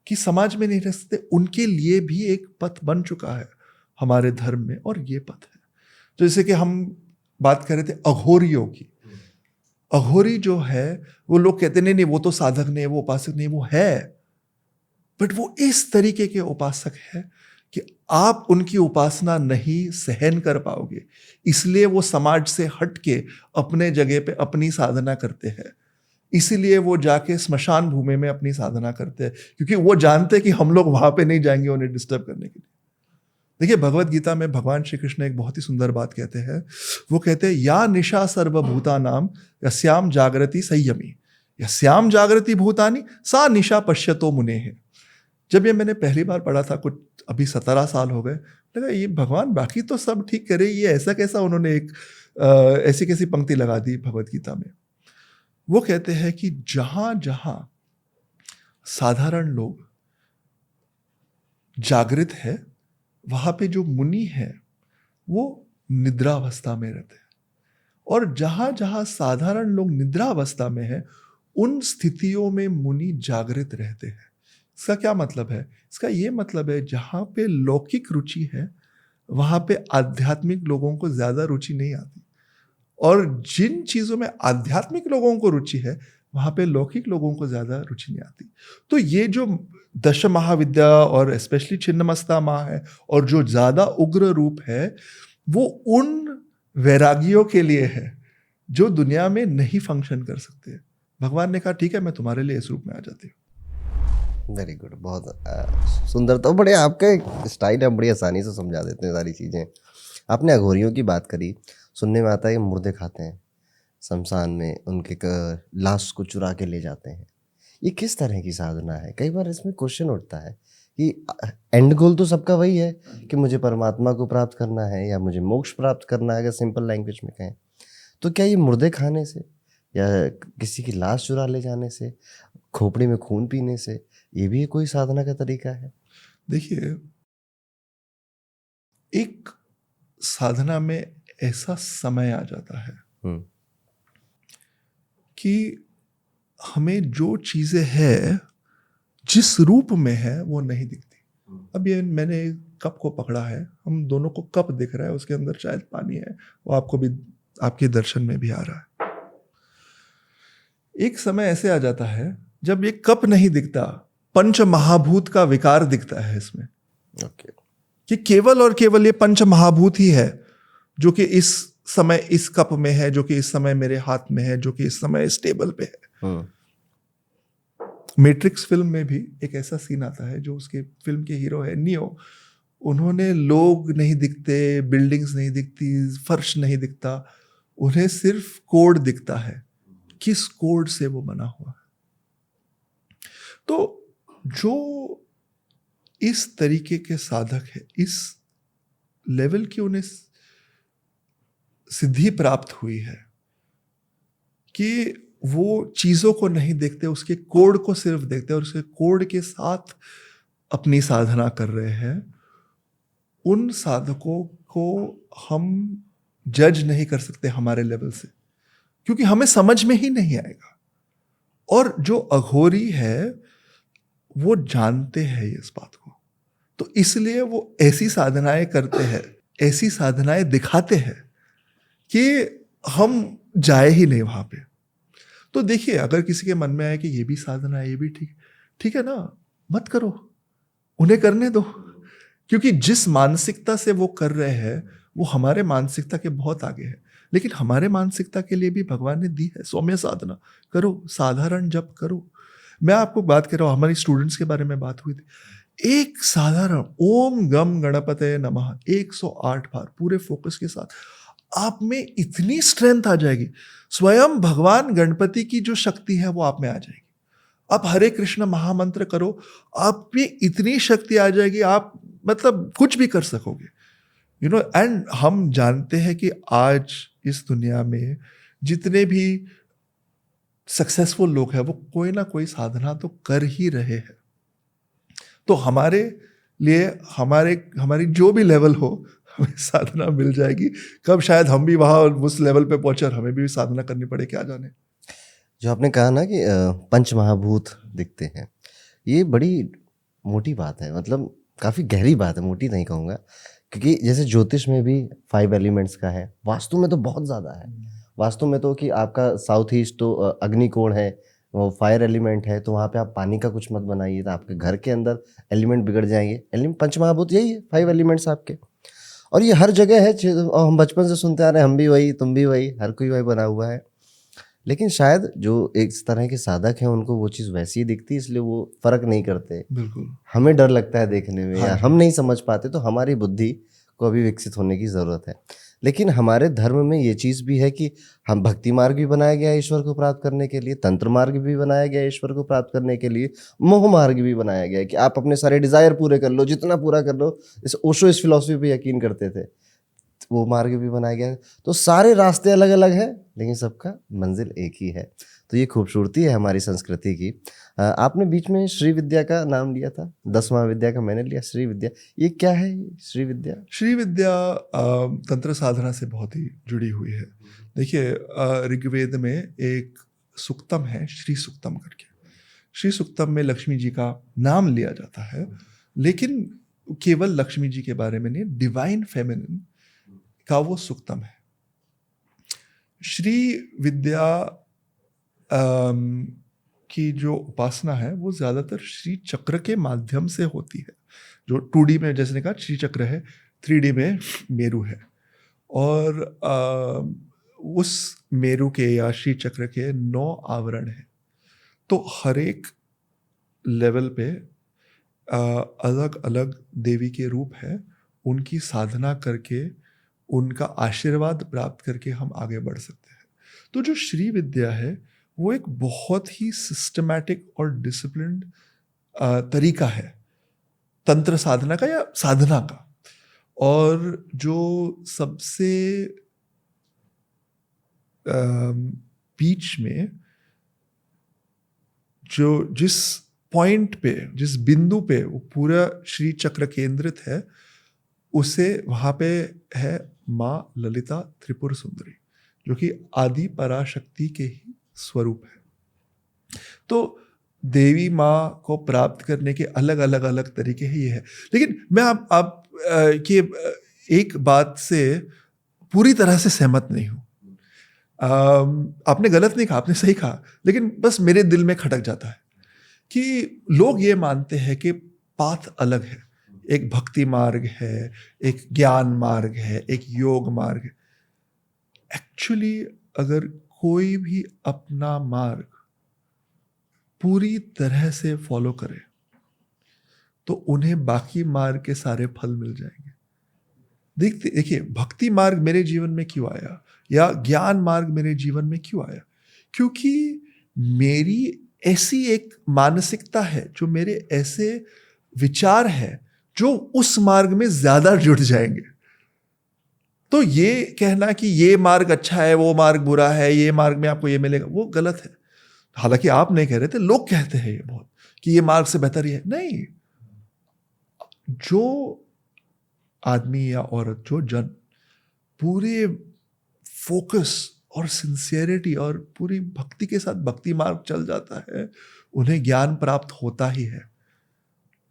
कि समाज में नहीं रह सकते, उनके लिए भी एक पथ बन चुका है हमारे धर्म में, और ये पथ है। तो जैसे कि हम बात कर रहे थे अघोरियों की। अघोरी जो है, वो लोग कहते नहीं नहीं वो तो साधक नहीं है, वो उपासक नहीं है, वो है, बट वो इस तरीके के उपासक है कि आप उनकी उपासना नहीं सहन कर पाओगे, इसलिए वो समाज से हट के अपने जगह पे अपनी साधना करते हैं। इसीलिए वो जाके स्मशान भूमि में अपनी साधना करते हैं, क्योंकि वो जानते हैं कि हम लोग वहां पे नहीं जाएंगे उन्हें डिस्टर्ब करने के लिए। देखिए, भगवत गीता में भगवान श्री कृष्ण एक बहुत ही सुंदर बात कहते हैं। वो कहते हैं, या निशा सर्वभूतानाम यस्याम जागृति संयमी यस्याम जागृति भूतानि सा निशा पश्यतो मुनेः। जब ये मैंने पहली बार पढ़ा था, कुछ अभी 17 साल हो गए, लगा ये भगवान बाकी तो सब ठीक करे, ये ऐसा कैसा उन्होंने एक ऐसी कैसी पंक्ति लगा दी भगवत गीता में। वो कहते हैं कि जहां जहां साधारण लोग जागृत है, वहां पे जो मुनि है वो निद्रावस्था में रहते हैं, और जहां जहां साधारण लोग निद्रावस्था में है, उन स्थितियों में मुनि जागृत रहते हैं। इसका क्या मतलब है? इसका ये मतलब है, जहां पे लौकिक रुचि है वहां पे आध्यात्मिक लोगों को ज्यादा रुचि नहीं आती, और जिन चीजों में आध्यात्मिक लोगों को रुचि है वहां पे लौकिक लोगों को ज्यादा रुचि नहीं आती। तो ये जो दश महाविद्या और स्पेशली छिन्नमस्ता माँ है, और जो ज्यादा उग्र रूप है, वो उन वैरागियों के लिए है जो दुनिया में नहीं फंक्शन कर सकते। भगवान ने कहा ठीक है, मैं तुम्हारे लिए इस रूप में आ जाती हूँ। वेरी गुड, बहुत सुंदर। तो बड़े आपका स्टाइल है, बड़ी आसानी से समझा देते हैं सारी चीज़ें। आपने अघोरियों की बात करी, सुनने में आता है कि मुर्दे खाते हैं, शमशान में उनके लाश को चुरा के ले जाते हैं। ये किस तरह की साधना है? कई बार इसमें क्वेश्चन उठता है कि एंड गोल तो सबका वही है कि मुझे परमात्मा को प्राप्त करना है या मुझे मोक्ष प्राप्त करना है, अगर सिंपल लैंग्वेज में कहें। तो क्या ये मुर्दे खाने से या किसी की लाश चुरा ले जाने से, खोपड़ी में खून पीने से, ये भी कोई साधना का तरीका है? देखिए, एक साधना में ऐसा समय आ जाता है कि हमें जो चीजें है जिस रूप में है वो नहीं दिखती। अब ये मैंने कप को पकड़ा है, हम दोनों को कप दिख रहा है, उसके अंदर शायद पानी है, वो आपको भी आपके दर्शन में भी आ रहा है। एक समय ऐसे आ जाता है जब ये कप नहीं दिखता, पंच महाभूत का विकार दिखता है इसमें। ओके। कि केवल और केवल ये पंच महाभूत ही है जो कि इस समय इस कप में है, जो कि इस समय मेरे हाथ में है, जो कि इस समय इस टेबल पे है। मैट्रिक्स फिल्म में भी एक ऐसा सीन आता है, जो उसके फिल्म के हीरो है नियो, उन्होंने लोग नहीं दिखते, बिल्डिंग्स नहीं दिखती, फर्श नहीं दिखता, उन्हें सिर्फ कोड दिखता है, किस कोड से वो बना हुआ है। तो जो इस तरीके के साधक है, इस लेवल की उन्हें सिद्धि प्राप्त हुई है कि वो चीजों को नहीं देखते, उसके कोड को सिर्फ देखते और उसके कोड के साथ अपनी साधना कर रहे हैं, उन साधकों को हम जज नहीं कर सकते हमारे लेवल से, क्योंकि हमें समझ में ही नहीं आएगा। और जो अघोरी है वो जानते हैं इस बात को, तो इसलिए वो ऐसी साधनाएं करते हैं, ऐसी साधनाएं दिखाते हैं कि हम जाए ही नहीं वहां पे। तो देखिए, अगर किसी के मन में आए कि ये भी साधना है, ये भी ठीक है ना, मत करो, उन्हें करने दो, क्योंकि जिस मानसिकता से वो कर रहे हैं वो हमारे मानसिकता के बहुत आगे है। लेकिन हमारे मानसिकता के लिए भी भगवान ने दी है सौम्य साधना, करो, साधारण जप करो। मैं आपको बात कर रहा हूँ, हमारी स्टूडेंट्स के बारे में बात हुई थी, एक साधारण ओम गम गणपतये नमः 108 बार पूरे फोकस के साथ, आप में इतनी स्ट्रेंथ आ जाएगी, स्वयं भगवान गणपति की जो शक्ति है वो आप में आ जाएगी। आप हरे कृष्ण महामंत्र करो, आप में इतनी शक्ति आ जाएगी, आप मतलब कुछ भी कर सकोगे, यू नो। एंड हम जानते हैं कि आज इस दुनिया में जितने भी सक्सेसफुल लोग हैं वो कोई ना कोई साधना तो कर ही रहे हैं। तो हमारे लिए हमारी जो भी लेवल हो, हमें साधना मिल जाएगी। कब शायद हम भी वहाँ उस लेवल पे पहुँचे और हमें भी साधना करनी पड़े, क्या जाने। जो आपने कहा ना कि पंच महाभूत दिखते हैं, ये बड़ी मोटी बात है, मतलब काफ़ी गहरी बात है, मोटी नहीं कहूँगा, क्योंकि जैसे ज्योतिष में भी 5 एलिमेंट्स का है, वास्तु में तो बहुत ज़्यादा है। वास्तु में तो कि आपका साउथ ईस्ट तो अग्निकोण है, वो फायर एलिमेंट है, तो वहाँ पे आप पानी का कुछ मत बनाइए, तो आपके घर के अंदर एलिमेंट बिगड़ जाएंगे। एलिमेंट पंचमहाभूत यही है, 5 एलिमेंट्स आपके। और ये हर जगह है, और हम बचपन से सुनते आ रहे हैं, हम भी वही, तुम भी वही, हर कोई वही बना हुआ है। लेकिन शायद जो एक तरह के साधक हैं उनको वो चीज़ वैसी ही दिखती है, इसलिए वो फ़र्क नहीं करते। बिल्कुल। हमें डर लगता है देखने में, हाँ या जी। हम नहीं समझ पाते, तो हमारी बुद्धि को अभी विकसित होने की ज़रूरत है। लेकिन हमारे धर्म में ये चीज़ भी है कि हम भक्ति मार्ग भी बनाया गया है ईश्वर को प्राप्त करने के लिए, तंत्र मार्ग भी बनाया गया है ईश्वर को प्राप्त करने के लिए, मोह मार्ग भी बनाया गया है कि आप अपने सारे डिज़ायर पूरे कर लो, जितना पूरा कर लो। इस ओशो इस फिलॉसफी पे यकीन करते थे, वो मार्ग भी बनाया गया है। तो सारे रास्ते अलग अलग हैं, लेकिन सबका मंजिल एक ही है। तो ये खूबसूरती है हमारी संस्कृति की। आपने बीच में श्री विद्या का नाम लिया था, 10वां विद्या का मैंने लिया, श्री विद्या, ये क्या है ये श्री विद्या? श्री विद्या तंत्र साधना से बहुत ही जुड़ी हुई है। देखिए, ऋग्वेद में एक सुक्तम है, श्री सुक्तम करके। श्री सुक्तम में लक्ष्मी जी का नाम लिया जाता है, लेकिन केवल लक्ष्मी जी के बारे में नहीं, डिवाइन फेमिनिन का वो सुक्तम है। श्री विद्या की जो उपासना है वो ज़्यादातर श्री चक्र के माध्यम से होती है। जो 2D में जैसे ने कहा श्री चक्र है, 3D में मेरु है, और उस मेरु के या श्री चक्र के 9 आवरण हैं। तो हर एक लेवल पे अलग अलग देवी के रूप है, उनकी साधना करके, उनका आशीर्वाद प्राप्त करके हम आगे बढ़ सकते हैं। तो जो श्री विद्या है वो एक बहुत ही सिस्टमैटिक और डिसिप्लिन्ड तरीका है तंत्र साधना का या साधना का। और जो सबसे बीच में जो जिस पॉइंट पे, जिस बिंदु पे वो पूरा श्री चक्र केंद्रित है, उसे वहाँ पे है माँ ललिता त्रिपुर सुंदरी, जो कि आदि पराशक्ति के ही स्वरूप है। तो देवी माँ को प्राप्त करने के अलग अलग अलग तरीके ही ये है। लेकिन मैं आप के एक बात से पूरी तरह से सहमत नहीं हूँ। आपने गलत नहीं कहा, आपने सही कहा, लेकिन बस मेरे दिल में खटक जाता है कि लोग ये मानते हैं कि पाथ अलग है, एक भक्ति मार्ग है, एक ज्ञान मार्ग है, एक योग मार्ग है। एक्चुअली अगर कोई भी अपना मार्ग पूरी तरह से फॉलो करे तो उन्हें बाकी मार्ग के सारे फल मिल जाएंगे। देखिए, भक्ति मार्ग मेरे जीवन में क्यों आया या ज्ञान मार्ग मेरे जीवन में क्यों आया? क्योंकि मेरी ऐसी एक मानसिकता है, जो मेरे ऐसे विचार हैं जो उस मार्ग में ज्यादा जुड़ जाएंगे। तो ये कहना कि ये मार्ग अच्छा है, वो मार्ग बुरा है, ये मार्ग में आपको ये मिलेगा, वो गलत है। हालांकि आप नहीं कह रहे थे, लोग कहते हैं ये बहुत कि ये मार्ग से बेहतर ही है। नहीं, जो आदमी या औरत, जो जन पूरे फोकस और सिंसियरिटी और पूरी भक्ति के साथ भक्ति मार्ग चल जाता है, उन्हें ज्ञान प्राप्त होता ही है।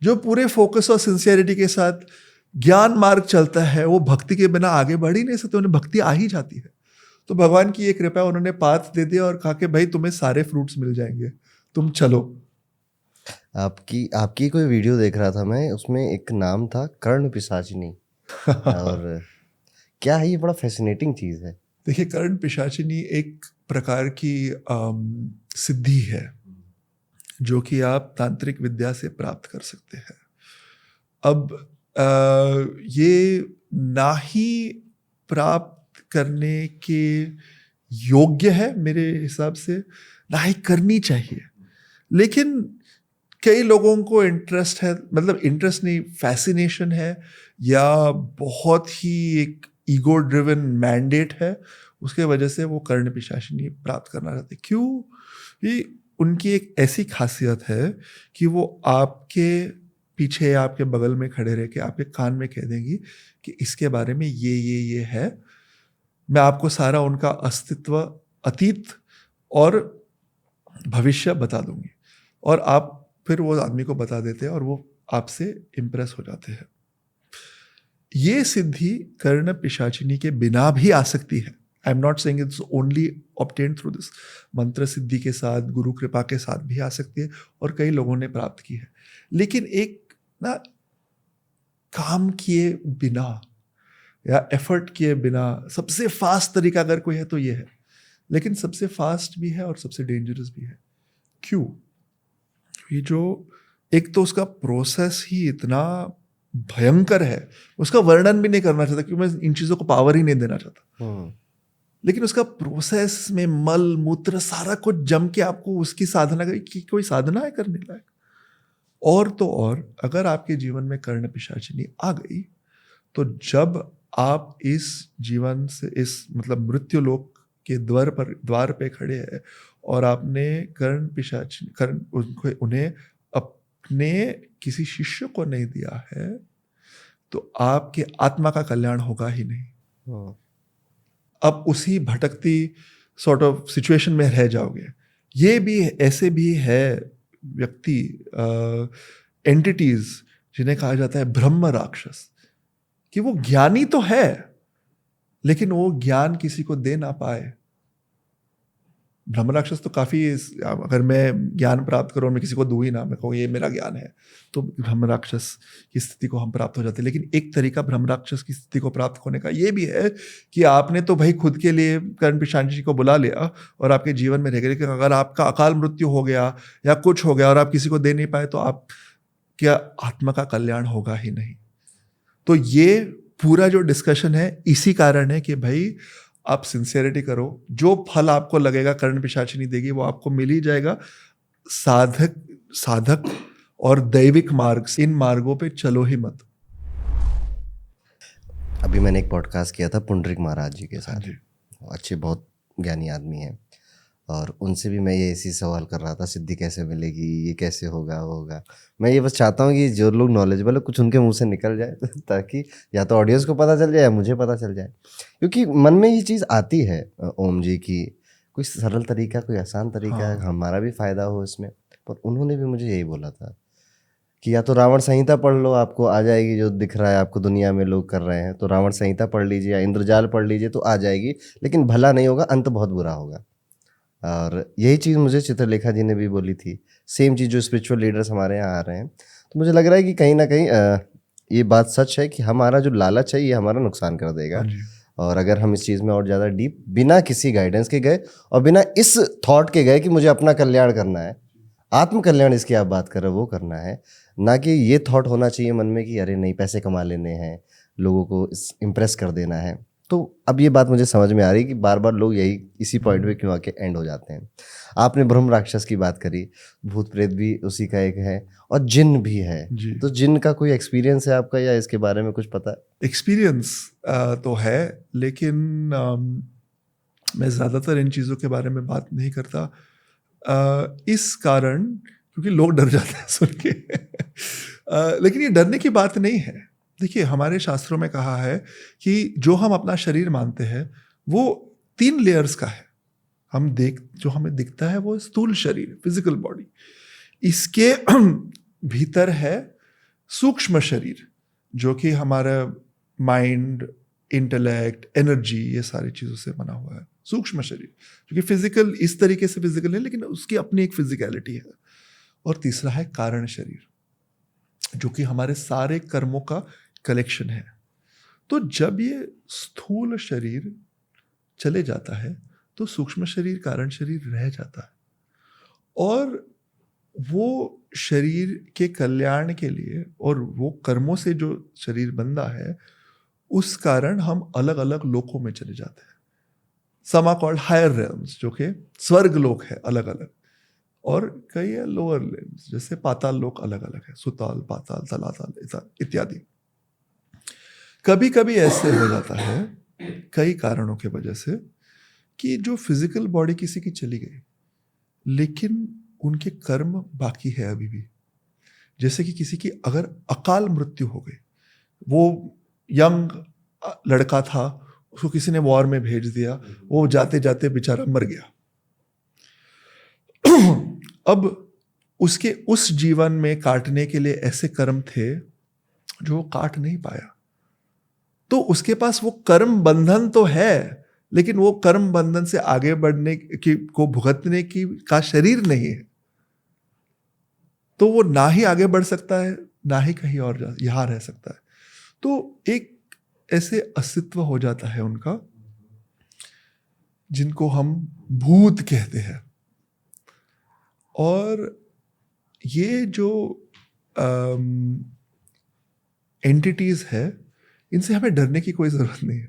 जो पूरे फोकस और सिंसियरिटी के साथ ज्ञान मार्ग चलता है, वो भक्ति के बिना आगे बढ़ ही नहीं सकते, उन्हें भक्ति आ ही जाती है। तो भगवान की एक कृपा, उन्होंने पाथ दे दिया और कहा कि भाई तुम्हें सारे फ्रूट्स मिल जाएंगे, तुम चलो। आपकी कोई वीडियो देख रहा था मैं, उसमें एक नाम था कर्ण पिशाचिनी। और क्या है ये, बड़ा फैसिनेटिंग चीज़ है। देखिए, कर्ण पिशाचिनी एक प्रकार की सिद्धि है जो कि आप तांत्रिक विद्या से प्राप्त कर सकते हैं। अब ये ना ही प्राप्त करने के योग्य है मेरे हिसाब से, ना ही करनी चाहिए। लेकिन कई लोगों को इंटरेस्ट है, मतलब इंटरेस्ट नहीं, फैसिनेशन है, या बहुत ही एक ईगो ड्रिवन मैंडेट है, उसके वजह से वो कर्ण पिशाचिनी प्राप्त करना चाहते। क्यों? ये उनकी एक ऐसी खासियत है कि वो आपके पीछे या आपके बगल में खड़े रह के आपके कान में कह देंगी कि इसके बारे में ये है। मैं आपको सारा उनका अस्तित्व, अतीत और भविष्य बता दूंगी, और आप फिर वो आदमी को बता देते हैं और वो आपसे इम्प्रेस हो जाते हैं। ये सिद्धि कर्ण पिशाचिनी के बिना भी आ सकती है। I am not saying it's only obtain through this. मंत्र सिद्धि के साथ, गुरु कृपा के साथ भी आ सकती है, और कई लोगों ने प्राप्त की है। लेकिन एक ना, काम किए बिना या एफर्ट किए बिना सबसे फास्ट तरीका अगर कोई है तो ये है। लेकिन सबसे फास्ट भी है और सबसे डेंजरस भी है। क्यों? ये जो एक तो उसका प्रोसेस ही इतना भयंकर है, उसका वर्णन भी नहीं करना चाहता, क्योंकि मैं इन चीज़ों को पावर ही नहीं देना चाहता। लेकिन उसका प्रोसेस में मल मूत्र सारा कुछ जम के आपको उसकी साधना की कोई साधना है करने लायक। और तो और अगर आपके जीवन में कर्ण पिशाचिनी आ गई, तो जब आप इस जीवन से, इस मतलब मृत्यु लोक के द्वार पे खड़े हैं और आपने उन्हें अपने किसी शिष्य को नहीं दिया है, तो आपके आत्मा का कल्याण होगा ही नहीं। अब उसी भटकती सॉर्ट ऑफ सिचुएशन में रह जाओगे। ये भी ऐसे भी है व्यक्ति, एंटिटीज जिन्हें कहा जाता है ब्रह्म राक्षस, कि वो ज्ञानी तो है लेकिन वो ज्ञान किसी को दे ना पाए। ब्रह्म राक्षस तो काफी, अगर मैं ज्ञान प्राप्त करूं, मैं किसी को दूं ही ना, मैं कहूँ ये मेरा ज्ञान है, तो ब्रह्म राक्षस की स्थिति को हम प्राप्त हो जाते हैं। लेकिन एक तरीका ब्रह्म राक्षस की स्थिति को प्राप्त होने का ये भी है कि आपने तो भाई खुद के लिए कर्ण पिशाची को बुला लिया और आपके जीवन में रह गए, लेकिन अगर आपका अकाल मृत्यु हो गया या कुछ हो गया और आप किसी को दे नहीं पाए, तो आप क्या आत्मा का कल्याण होगा ही नहीं। तो ये पूरा जो डिस्कशन है इसी कारण है कि भाई आप सिंसियरिटी करो, जो फल आपको लगेगा कर्ण पिशाचिनी देगी वो आपको मिल ही जाएगा। साधक और दैविक मार्ग, इन मार्गों पे चलो ही मत। अभी मैंने एक पॉडकास्ट किया था पुंडरीक महाराज जी के साथ, जी। अच्छे बहुत ज्ञानी आदमी हैं, और उनसे भी मैं ये इसी सवाल कर रहा था, सिद्धि कैसे मिलेगी, ये कैसे होगा। मैं ये बस चाहता हूँ कि जो लोग नॉलेजेबल है कुछ उनके मुंह से निकल जाए ताकि या तो ऑडियंस को पता चल जाए या मुझे पता चल जाए, क्योंकि मन में ये चीज़ आती है ओम जी की, कोई सरल तरीका, कोई आसान तरीका, हमारा भी फायदा हो इसमें। पर उन्होंने भी मुझे यही बोला था कि या तो रावण संहिता पढ़ लो, आपको आ जाएगी, जो दिख रहा है आपको दुनिया में लोग कर रहे हैं, तो रावण संहिता पढ़ लीजिए या इंद्रजाल पढ़ लीजिए तो आ जाएगी, लेकिन भला नहीं होगा, अंत बहुत बुरा होगा। और यही चीज़ मुझे चित्रलेखा जी ने भी बोली थी, सेम चीज़ जो स्पिरिचुअल लीडर्स हमारे यहाँ आ रहे हैं। तो मुझे लग रहा है कि कहीं ना कहीं ये बात सच है कि हमारा जो लालच है ये हमारा नुकसान कर देगा। और अगर हम इस चीज़ में और ज़्यादा डीप बिना किसी गाइडेंस के गए और बिना इस थॉट के गए कि मुझे अपना कल्याण करना है, आत्म कल्याण इसकी आप बात कर रहे हो वो करना है, ना कि ये थॉट होना चाहिए मन में कि अरे नहीं पैसे कमा लेने हैं, लोगों को इम्प्रेस कर देना है। तो अब ये बात मुझे समझ में आ रही है कि बार बार लोग यही इसी पॉइंट पे क्यों आके एंड हो जाते हैं। आपने ब्रह्म राक्षस की बात करी, भूत प्रेत भी उसी का एक है और जिन भी है, तो जिन का कोई एक्सपीरियंस है आपका या इसके बारे में कुछ पता है? एक्सपीरियंस तो है, लेकिन मैं ज़्यादातर इन चीज़ों के बारे में बात नहीं करता, इस कारण क्योंकि लोग डर जाते हैं सुन के। लेकिन ये डरने की बात नहीं है। देखिए, हमारे शास्त्रों में कहा है कि जो हम अपना शरीर मानते हैं वो 3 लेयर्स का है। जो हमें दिखता है वो स्थूल शरीर, फिजिकल बॉडी। इसके भीतर है सूक्ष्म शरीर, जो कि हमारा माइंड, इंटेलेक्ट, एनर्जी, ये सारी चीज़ों से बना हुआ है। सूक्ष्म शरीर जो कि फिजिकल, इस तरीके से फिजिकल है लेकिन उसकी अपनी एक फिजिकलिटी है। और तीसरा है कारण शरीर, जो कि हमारे सारे कर्मों का कलेक्शन है। तो जब ये स्थूल शरीर चले जाता है तो सूक्ष्म शरीर, कारण शरीर रह जाता है, और वो शरीर के कल्याण के लिए और वो कर्मों से जो शरीर बंधा है उस कारण हम अलग अलग लोकों में चले जाते हैं। Some are called higher realms, जो कि स्वर्ग लोक है अलग अलग, और कई है लोअर रेल्म्स, जैसे पाताल लोक अलग अलग है, सुताल, पाताल, तलाताल इत्यादि। कभी कभी ऐसे हो जाता है कई कारणों के वजह से कि जो फिजिकल बॉडी किसी की चली गई लेकिन उनके कर्म बाकी है अभी भी। जैसे कि किसी की अगर अकाल मृत्यु हो गई, वो यंग लड़का था, उसको किसी ने वॉर में भेज दिया, वो जाते जाते बेचारा मर गया। अब उसके उस जीवन में काटने के लिए ऐसे कर्म थे जो वो काट नहीं पाया, तो उसके पास वो कर्म बंधन तो है, लेकिन वो कर्म बंधन से आगे बढ़ने की को भुगतने की का शरीर नहीं है, तो वो ना ही आगे बढ़ सकता है, ना ही कहीं और यहाँ रह सकता है। तो एक ऐसे अस्तित्व हो जाता है उनका, जिनको हम भूत कहते हैं। और ये जो एंटिटीज है, इनसे हमें डरने की कोई ज़रूरत नहीं है,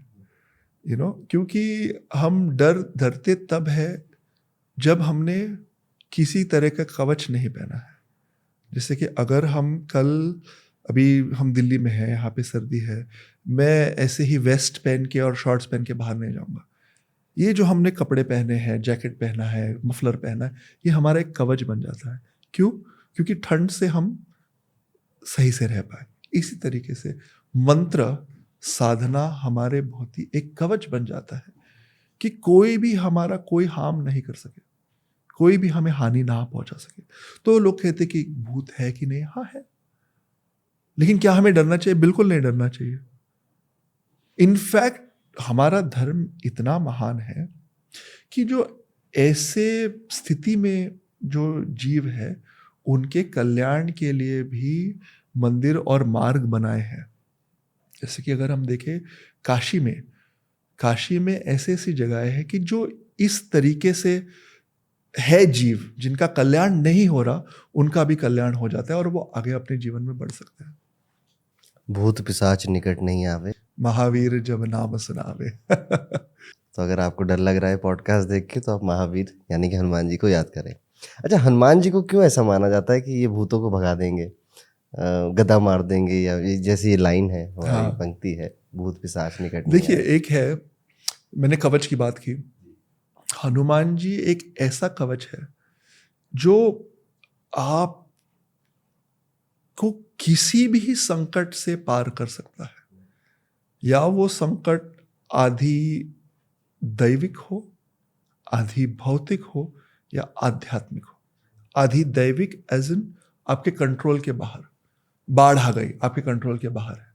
क्योंकि हम डरते तब है जब हमने किसी तरह का कवच नहीं पहना है। जैसे कि अगर हम अभी हम दिल्ली में हैं, यहाँ पे सर्दी है, मैं ऐसे ही वेस्ट पहन के और शॉर्ट्स पहन के बाहर नहीं जाऊँगा। ये जो हमने कपड़े पहने हैं, जैकेट पहना है, मफलर पहना है, ये हमारा एक कवच बन जाता है। क्यों? क्योंकि ठंड से हम सही से रह पाए। इसी तरीके से मंत्र साधना हमारे बहुत ही एक कवच बन जाता है कि कोई भी हमारा कोई हार्म नहीं कर सके, कोई भी हमें हानि ना पहुंचा सके। तो लोग कहते कि भूत है कि नहीं? हाँ है। लेकिन क्या हमें डरना चाहिए? बिल्कुल नहीं डरना चाहिए। इनफैक्ट हमारा धर्म इतना महान है कि जो ऐसे स्थिति में जो जीव है, उनके कल्याण के लिए भी मंदिर और मार्ग बनाए हैं। जैसे कि अगर हम देखें काशी में ऐसी ऐसी जगहें हैं कि जो इस तरीके से है, जीव जिनका कल्याण नहीं हो रहा, उनका भी कल्याण हो जाता है और वो आगे अपने जीवन में बढ़ सकते हैं। भूत पिशाच निकट नहीं आवे, महावीर जब नाम सुनावे। तो अगर आपको डर लग रहा है पॉडकास्ट देख के, तो आप महावीर यानी कि हनुमान जी को याद करें। अच्छा, हनुमान जी को क्यों ऐसा माना जाता है कि ये भूतों को भगा देंगे, गदा मार देंगे, या जैसे ये लाइन है हमारी, हाँ। पंक्ति है, भूत पिशाच निकट नहीं देखिए, आवे। एक है, मैंने कवच की बात की, हनुमान जी एक ऐसा कवच है जो आप को किसी भी संकट से पार कर सकता है, या वो संकट आधी दैविक हो, आधी भौतिक हो, या आध्यात्मिक हो। आधी दैविक एज इन आपके कंट्रोल के बाहर, बाढ़ आ गई आपके कंट्रोल के बाहर है,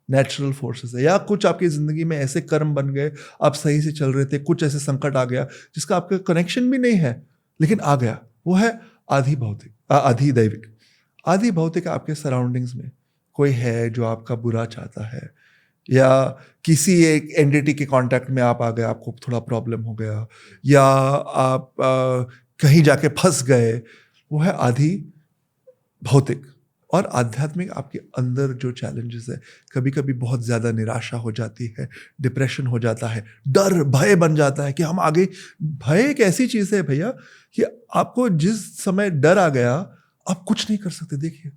नेचुरल फोर्सेस है, या कुछ आपकी जिंदगी में ऐसे कर्म बन गए, आप सही से चल रहे थे, कुछ ऐसे संकट आ गया जिसका आपका कनेक्शन भी नहीं है लेकिन आ गया, वो है आधी भौतिक, आधी दैविक। आधी भौतिक आपके सराउंडिंग्स में कोई है जो आपका बुरा चाहता है, या किसी एक एंटिटी के कांटेक्ट में आप आ गए, आपको थोड़ा प्रॉब्लम हो गया, या आप कहीं जाके फंस गए, वो है आधी भौतिक। और आध्यात्मिक आपके अंदर जो चैलेंजेस है, कभी कभी बहुत ज़्यादा निराशा हो जाती है, डिप्रेशन हो जाता है, डर भय बन जाता है कि हम आगे। भय एक ऐसी चीज़ है भैया कि आपको जिस समय डर आ गया, आप कुछ नहीं कर सकते। देखिए,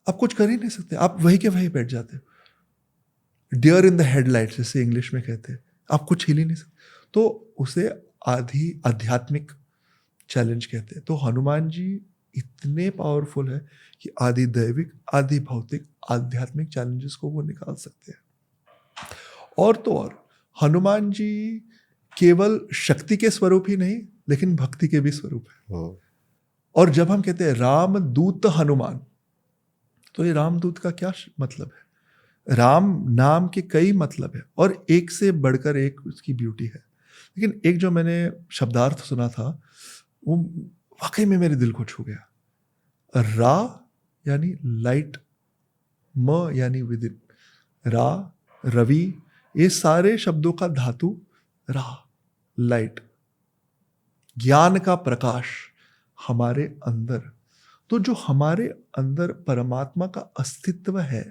आप कुछ कर ही नहीं सकते, आप वही के वही बैठ जाते हो। डियर इन द हेडलाइट्स जैसे इंग्लिश में कहते हैं, आप कुछ हिल ही नहीं सकते। तो उसे आधी आध्यात्मिक चैलेंज कहते हैं। तो हनुमान जी इतने पावरफुल है कि आदि दैविक, आदि भौतिक, आध्यात्मिक चैलेंजेस को वो निकाल सकते हैं। और तो और हनुमान जी केवल शक्ति के स्वरूप ही नहीं, लेकिन भक्ति के भी स्वरूप है। और जब हम कहते हैं रामदूत हनुमान, तो ये रामदूत का क्या मतलब है? राम नाम के कई मतलब है और एक से बढ़कर एक उसकी ब्यूटी है। लेकिन एक जो मैंने शब्दार्थ सुना था, वो वाकई में मेरे दिल को छू गया। रा यानी लाइट, म यानी विद इन, रा, रवि, ये सारे शब्दों का धातु रा, लाइट, ज्ञान का प्रकाश हमारे अंदर। तो जो हमारे अंदर परमात्मा का अस्तित्व है,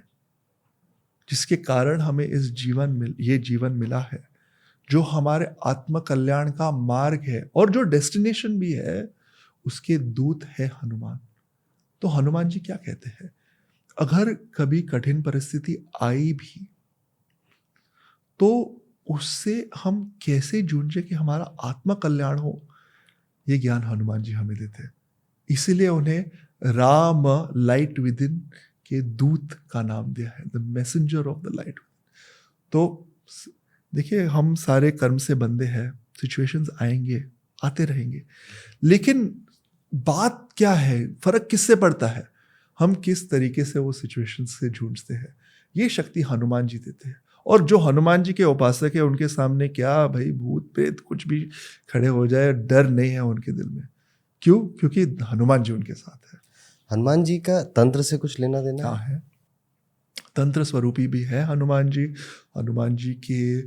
जिसके कारण हमें ये जीवन मिला है, जो हमारे आत्म कल्याण का मार्ग है और जो डेस्टिनेशन भी है, उसके दूत है हनुमान। तो हनुमान जी क्या कहते हैं? अगर कभी कठिन परिस्थिति आई भी, तो उससे हम कैसे जूझे कि हमारा आत्म कल्याण हो, ये ज्ञान हनुमान जी हमें देते हैं। इसीलिए उन्हें राम लाइट विद इन के दूत का नाम दिया है, the messenger of the light. तो देखिए, हम सारे कर्म से बंधे हैं, सिचुएशंस आएंगे, आते रहेंगे, लेकिन बात क्या है, फर्क किससे पड़ता है, हम किस तरीके से वो सिचुएशन से जूझते हैं। ये शक्ति हनुमान जी देते हैं। और जो हनुमान जी के उपासक है, उनके सामने क्या भाई भूत प्रेत कुछ भी खड़े हो जाए, डर नहीं है उनके दिल में। क्यों? क्योंकि हनुमान जी उनके साथ है। हनुमान जी का तंत्र से कुछ लेना देना हाँ है, तंत्र स्वरूपी भी है हनुमान जी। हनुमान जी के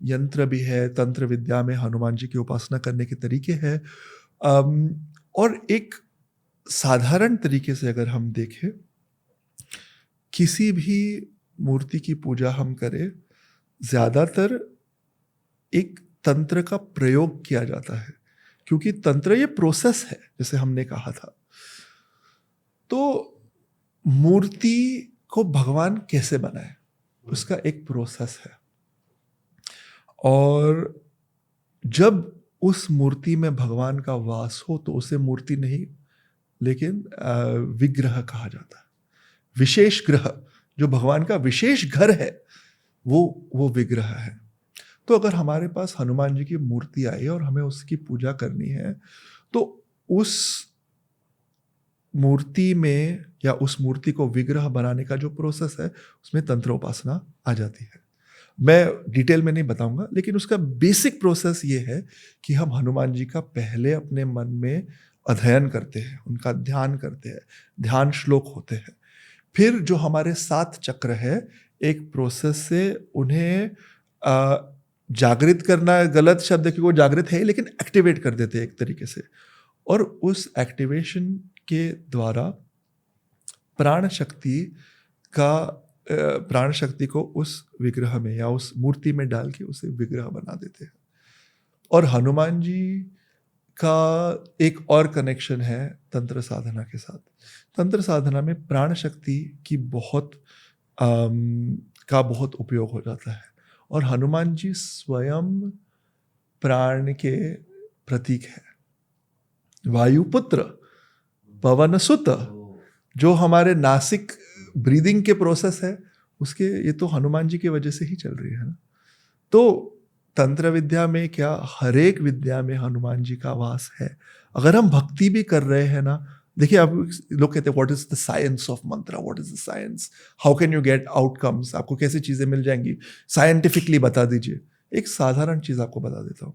यंत्र भी है, तंत्र विद्या में हनुमान जी की उपासना करने के तरीके हैं। और एक साधारण तरीके से अगर हम देखें, किसी भी मूर्ति की पूजा हम करें, ज़्यादातर एक तंत्र का प्रयोग किया जाता है, क्योंकि तंत्र ये प्रोसेस है, जैसे हमने कहा था। तो मूर्ति को भगवान कैसे बनाए, उसका एक प्रोसेस है। और जब उस मूर्ति में भगवान का वास हो तो उसे मूर्ति नहीं, लेकिन विग्रह कहा जाता है। विशेष ग्रह, जो भगवान का विशेष घर है, वो विग्रह है। तो अगर हमारे पास हनुमान जी की मूर्ति आई और हमें उसकी पूजा करनी है, तो उस मूर्ति में या उस मूर्ति को विग्रह बनाने का जो प्रोसेस है, उसमें तंत्र उपासना आ जाती है। मैं डिटेल में नहीं बताऊंगा, लेकिन उसका बेसिक प्रोसेस ये है कि हम हनुमान जी का पहले अपने मन में अध्ययन करते हैं, उनका ध्यान करते हैं, ध्यान श्लोक होते हैं। फिर जो हमारे 7 चक्र है, एक प्रोसेस से उन्हें जागृत करना गलत शब्द है, क्योंकि वो जागृत है, लेकिन एक्टिवेट कर देते हैं एक तरीके से। और उस एक्टिवेशन के द्वारा प्राण शक्ति को उस विग्रह में या उस मूर्ति में डाल के उसे विग्रह बना देते हैं। और हनुमान जी का एक और कनेक्शन है तंत्र साधना के साथ। तंत्र साधना में प्राण शक्ति की बहुत उपयोग हो जाता है, और हनुमान जी स्वयं प्राण के प्रतीक है। वायुपुत्र, पवन सुत, जो हमारे नासिक ब्रीदिंग के प्रोसेस है, उसके ये तो हनुमान जी की वजह से ही चल रही है ना। तो तंत्र विद्या में क्या, हर एक विद्या में हनुमान जी का वास है। अगर हम भक्ति भी कर रहे हैं ना, देखिए, आप लोग कहते हैं what is the science of Mantra, what is the science, how can you get outcomes, आपको कैसे चीजें मिल जाएंगी, साइंटिफिकली बता दीजिए। एक साधारण चीज आपको बता देता हूँ।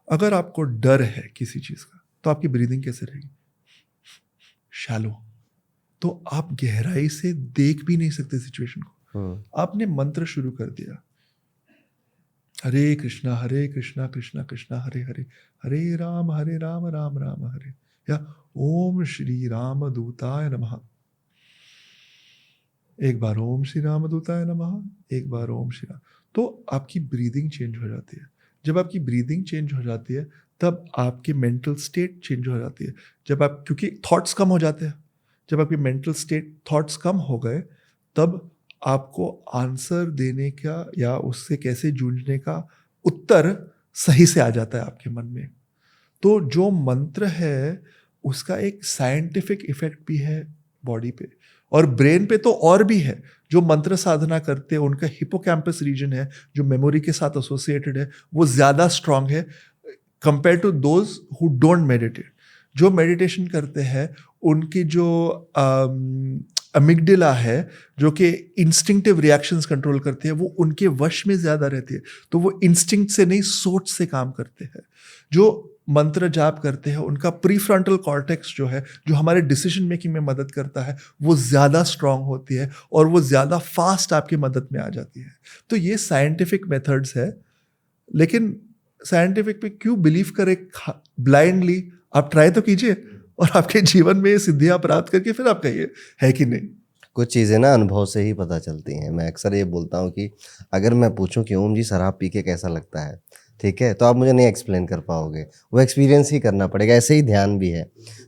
अगर आपको डर है किसी चीज का, तो आपकी ब्रीदिंग कैसे रहेगी? शैलो। तो आप गहराई से देख भी नहीं सकते सिचुएशन को। आपने मंत्र शुरू कर दिया, हरे कृष्णा कृष्णा कृष्णा हरे हरे, हरे राम राम राम हरे, या ओम श्री राम दूताय नमः। एक बार ओम श्री राम दूताय नमः, एक बार ओम श्री राम। तो आपकी ब्रीदिंग चेंज हो जाती है। जब आपकी ब्रीदिंग चेंज हो जाती है, तब आपकी मेंटल स्टेट चेंज हो जाती है। जब आप, क्योंकि थॉट्स कम हो जाते हैं, जब आपकी मेंटल स्टेट, थॉट्स कम हो गए, तब आपको आंसर देने का या उससे कैसे जूझने का उत्तर सही से आ जाता है आपके मन में। तो जो मंत्र है, उसका एक साइंटिफिक इफेक्ट भी है बॉडी पे और ब्रेन पे, तो और भी है। जो मंत्र साधना करते हैं, उनका हिपोकैम्पस रीजन है, जो मेमोरी के साथ एसोसिएटेड है, वो ज़्यादा स्ट्रांग है compare to those who don't meditate. जो मेडिटेशन करते हैं, उनकी जो अमिगडाला है, जो कि इंस्टिंक्टिव रिएक्शंस कंट्रोल करती है, वो उनके वश में ज़्यादा रहती है। तो वो इंस्टिंक्ट से नहीं, सोच से काम करते हैं। जो मंत्र जाप करते हैं, उनका प्रीफ्रंटल कॉर्टेक्स जो है, जो हमारे डिसीजन मेकिंग में मदद करता है, वो ज़्यादा स्ट्रांग होती है और वो ज़्यादा फास्ट आपकी मदद में आ जाती है। तो ये साइंटिफिक मेथड्स है। लेकिन साइंटिफिक पे क्यों बिलीव करें ब्लाइंडली? आप ट्राई तो कीजिए और आपके जीवन में सिद्धियां प्राप्त करके फिर आप कहिए है कि नहीं। कुछ चीज़ें ना अनुभव से ही पता चलती हैं। मैं अक्सर ये बोलता हूँ कि अगर मैं पूछूं कि ओम जी शराब पी के कैसा लगता है, ठीक है, तो आप मुझे नहीं एक्सप्लेन कर पाओगे, वो एक्सपीरियंस ही करना पड़ेगा। ऐसे ही ध्यान भी है।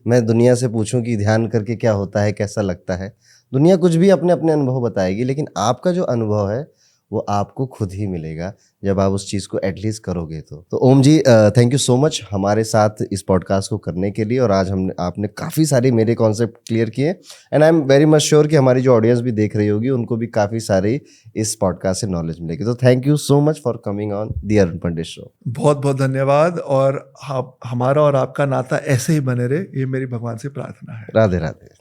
मैं दुनिया से पूछूं कि ध्यान करके क्या होता है, कैसा लगता है, दुनिया कुछ भी अपने अपने अनुभव बताएगी, लेकिन आपका जो अनुभव है वो आपको खुद ही मिलेगा जब आप उस चीज़ को एटलीस्ट करोगे तो ओम जी, थैंक यू सो मच हमारे साथ इस पॉडकास्ट को करने के लिए, और आज हमने आपने काफ़ी सारे मेरे कॉन्सेप्ट क्लियर किए, and I am very much sure कि हमारी जो ऑडियंस भी देख रही होगी उनको भी काफ़ी सारी इस पॉडकास्ट से नॉलेज मिलेगी। तो thank you so much for coming on the Arun Pandit show. बहुत बहुत धन्यवाद, और हमारा और आपका नाता ऐसे ही बने रहे, ये मेरी भगवान से प्रार्थना है। राधे राधे।